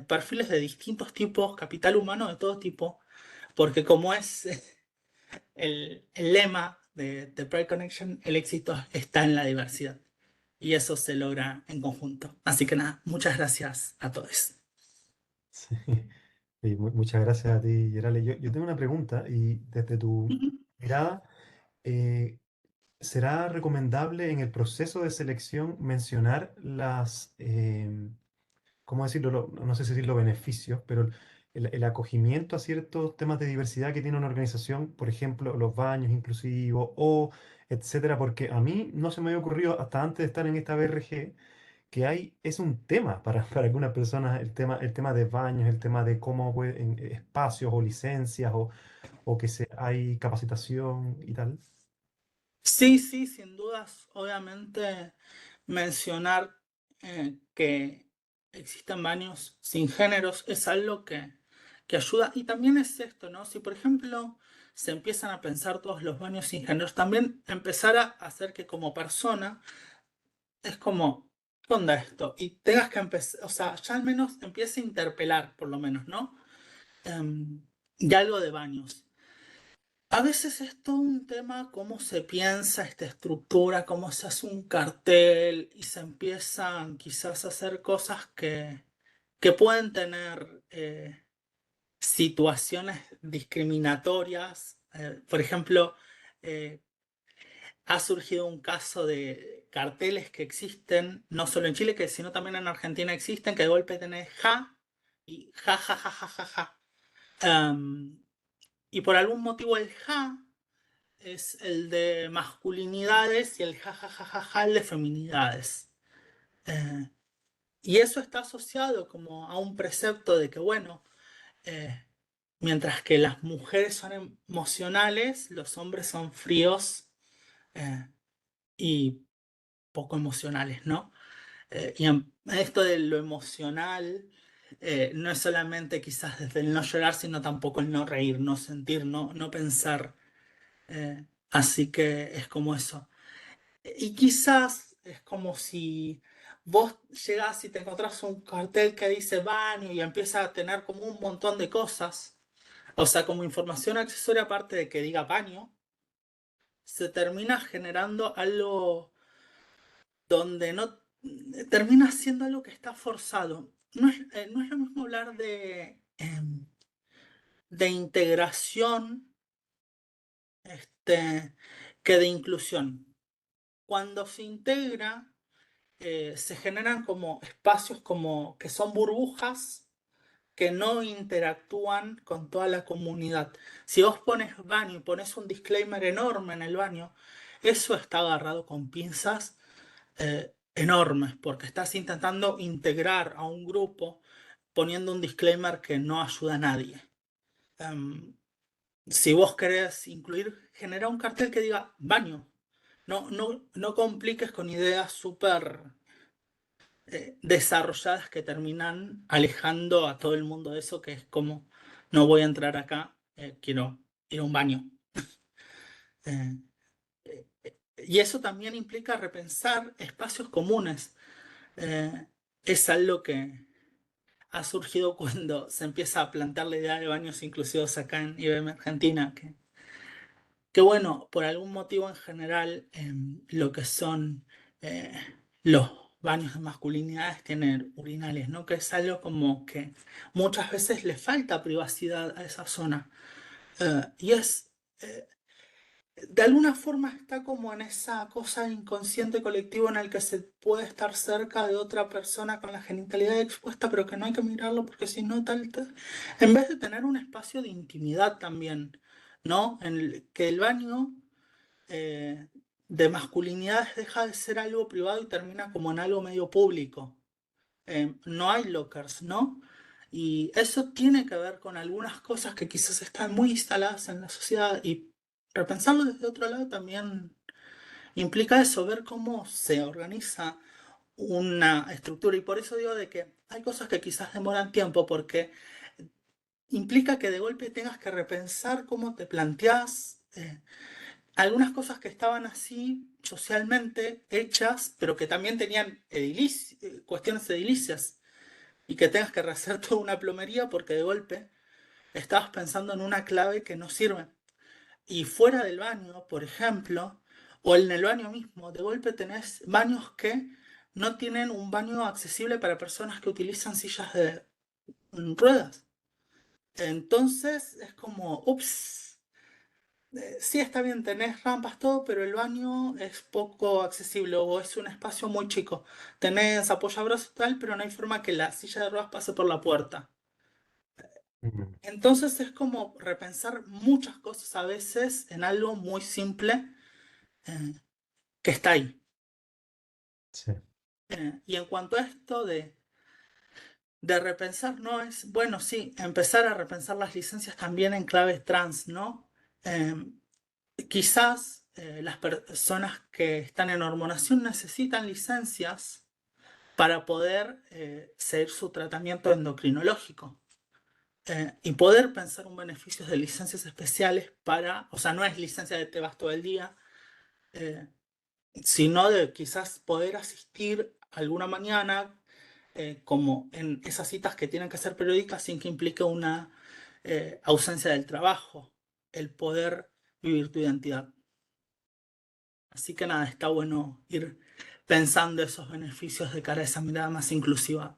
perfiles de distintos tipos, capital humano de todo tipo, porque como es el lema de Pride Connection, el éxito está en la diversidad. Y eso se logra en conjunto. Así que nada, muchas gracias a todos. Sí. Sí, muchas gracias a ti, Gerale. Yo tengo una pregunta y desde tu mirada, eh, ¿será recomendable en el proceso de selección mencionar ¿cómo decirlo? No sé si decir los beneficios, pero el acogimiento a ciertos temas de diversidad que tiene una organización, por ejemplo, los baños inclusivos o etcétera? Porque a mí no se me había ocurrido hasta antes de estar en esta BRG que es un tema para algunas personas el tema de baños, el tema de cómo pueden, espacios o licencias o que hay capacitación y tal. Sí, sí, sin dudas, obviamente mencionar que existen baños sin géneros, es algo que ayuda. Y también es esto, ¿no? Si por ejemplo se empiezan a pensar todos los baños sin géneros, también empezar a hacer que como persona es como, ¿qué onda esto? Y tengas que empezar, o sea, ya al menos empiece a interpelar, por lo menos, ¿no? Y algo de baños. A veces es todo un tema cómo se piensa esta estructura, cómo se hace un cartel y se empiezan quizás a hacer cosas que pueden tener situaciones discriminatorias. Por ejemplo, eh, ha surgido un caso de carteles que existen, no solo en Chile, sino también en Argentina existen, que de golpe tenés ja y ja, ja, ja, ja, ja, ja. Y por algún motivo el ja es el de masculinidades y el jajajaja el de feminidades. Eh, y eso está asociado como a un precepto de que, bueno, eh, mientras que las mujeres son emocionales, los hombres son fríos eh, y poco emocionales, ¿no? Y en esto de lo emocional, no es solamente quizás desde el no llorar, sino tampoco el no reír, no sentir, no pensar. Así que es como eso. Y quizás es como si vos llegás y te encontrás un cartel que dice baño y empieza a tener como un montón de cosas, o sea, como información accesoria aparte de que diga baño, se termina generando algo donde no termina siendo algo que está forzado. No es lo mismo hablar de integración que de inclusión. Cuando se integra, se generan como espacios como que son burbujas que no interactúan con toda la comunidad. Si vos pones baño y pones un disclaimer enorme en el baño, eso está agarrado con pinzas enormes, porque estás intentando integrar a un grupo poniendo un disclaimer que no ayuda a nadie. Si vos querés incluir, genera un cartel que diga baño. No compliques con ideas súper desarrolladas que terminan alejando a todo el mundo de eso, que es como, no voy a entrar acá, quiero ir a un baño. Eh, y eso también implica repensar espacios comunes. Eh, es algo que ha surgido cuando se empieza a plantear la idea de baños inclusivos acá en IBM Argentina, que bueno, por algún motivo en general, lo que son eh, los baños de masculinidades tienen urinales, ¿no? Que es algo como que muchas veces le falta privacidad a esa zona. Y de alguna forma está como en esa cosa inconsciente colectivo en el que se puede estar cerca de otra persona con la genitalidad expuesta, pero que no hay que mirarlo porque si no, en vez de tener un espacio de intimidad también, ¿no? En el que el baño eh, de masculinidades deja de ser algo privado y termina como en algo medio público. No hay lockers, ¿no? Y eso tiene que ver con algunas cosas que quizás están muy instaladas en la sociedad y repensarlo desde otro lado también implica eso, ver cómo se organiza una estructura. Y por eso digo de que hay cosas que quizás demoran tiempo porque implica que de golpe tengas que repensar cómo te planteás. Algunas cosas que estaban así socialmente hechas, pero que también tenían cuestiones edilicias, y que tengas que rehacer toda una plomería porque de golpe estabas pensando en una clave que no sirve. Y fuera del baño, por ejemplo, o en el baño mismo, de golpe tenés baños que no tienen un baño accesible para personas que utilizan sillas de ruedas. Entonces es como, ups. Sí, está bien, tenés rampas, todo, pero el baño es poco accesible o es un espacio muy chico. Tenés apoyabrazos y tal, pero no hay forma que la silla de ruedas pase por la puerta. Mm, Entonces es como repensar muchas cosas a veces en algo muy simple eh, que está ahí. sí. Y en cuanto a esto de repensar, ¿no? Es, bueno, sí, empezar a repensar las licencias también en clave trans, ¿no? Eh, Quizás las personas que están en hormonación necesitan licencias para poder seguir su tratamiento endocrinológico. Y poder pensar en beneficios de licencias especiales para, o sea, no es licencia de te vas todo el día, sino de quizás poder asistir alguna mañana, como en esas citas que tienen que ser periódicas sin que implique una ausencia del trabajo, el poder vivir tu identidad. Así que nada, está bueno ir pensando esos beneficios de cara a esa mirada más inclusiva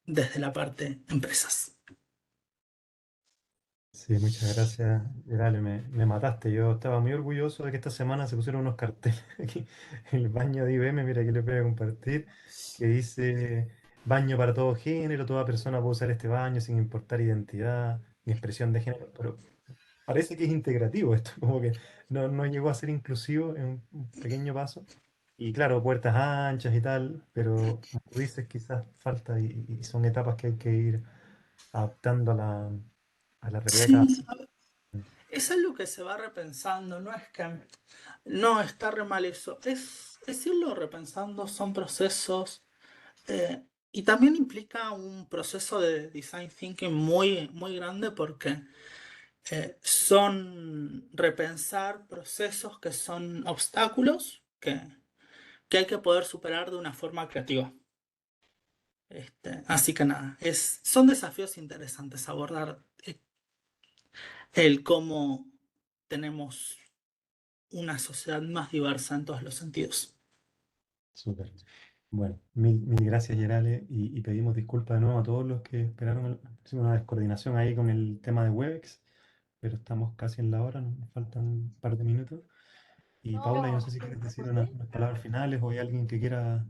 desde la parte empresas. Sí, muchas gracias, Gerale, me mataste. Yo estaba muy orgulloso de que esta semana se pusieron unos carteles aquí en el baño de IBM, mira que les voy a compartir, que dice baño para todo género, toda persona puede usar este baño sin importar identidad ni expresión de género, pero parece que es integrativo esto, como que no llegó a ser inclusivo en un pequeño paso. Y claro, puertas anchas y tal, pero como tú dices, quizás falta y son etapas que hay que ir adaptando a la realidad de cada Sí, persona. es algo que se va repensando, no es que no está re mal eso, es irlo repensando, son procesos y también implica un proceso de design thinking muy, muy grande porque son repensar procesos que son obstáculos que hay que poder superar de una forma creativa. Así que nada, son desafíos interesantes abordar el cómo tenemos una sociedad más diversa en todos los sentidos. Súper. Bueno, mil gracias, Gerale, y pedimos disculpas de nuevo a todos los que esperaron. Hicimos una descoordinación ahí con el tema de Webex, pero estamos casi en la hora, nos faltan un par de minutos. Y Paula, yo no sé si quieres decir unas palabras finales o hay alguien que quiera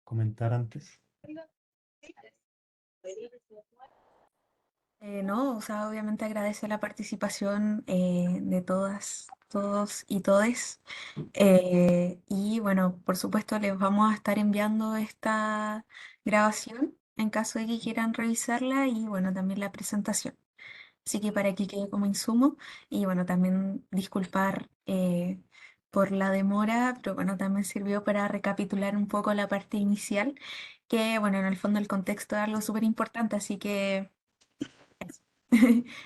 comentar antes. No, o sea, obviamente agradece la participación de todas, todos y todes. Y bueno, por supuesto les vamos a estar enviando esta grabación en caso de que quieran revisarla y bueno, también la presentación. Así que para que quede como insumo y bueno, también disculpar por la demora, pero bueno, también sirvió para recapitular un poco la parte inicial, que bueno, en el fondo el contexto es algo súper importante, así que eso.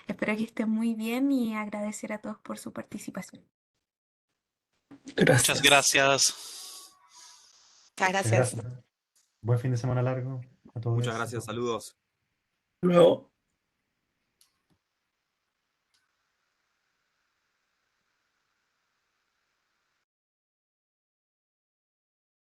Espero que estén muy bien y agradecer a todos por su participación. Muchas Gracias. gracias. Muchas Muchas gracias. gracias. Buen fin de semana largo a Muchas todos. gracias, saludos. Luego.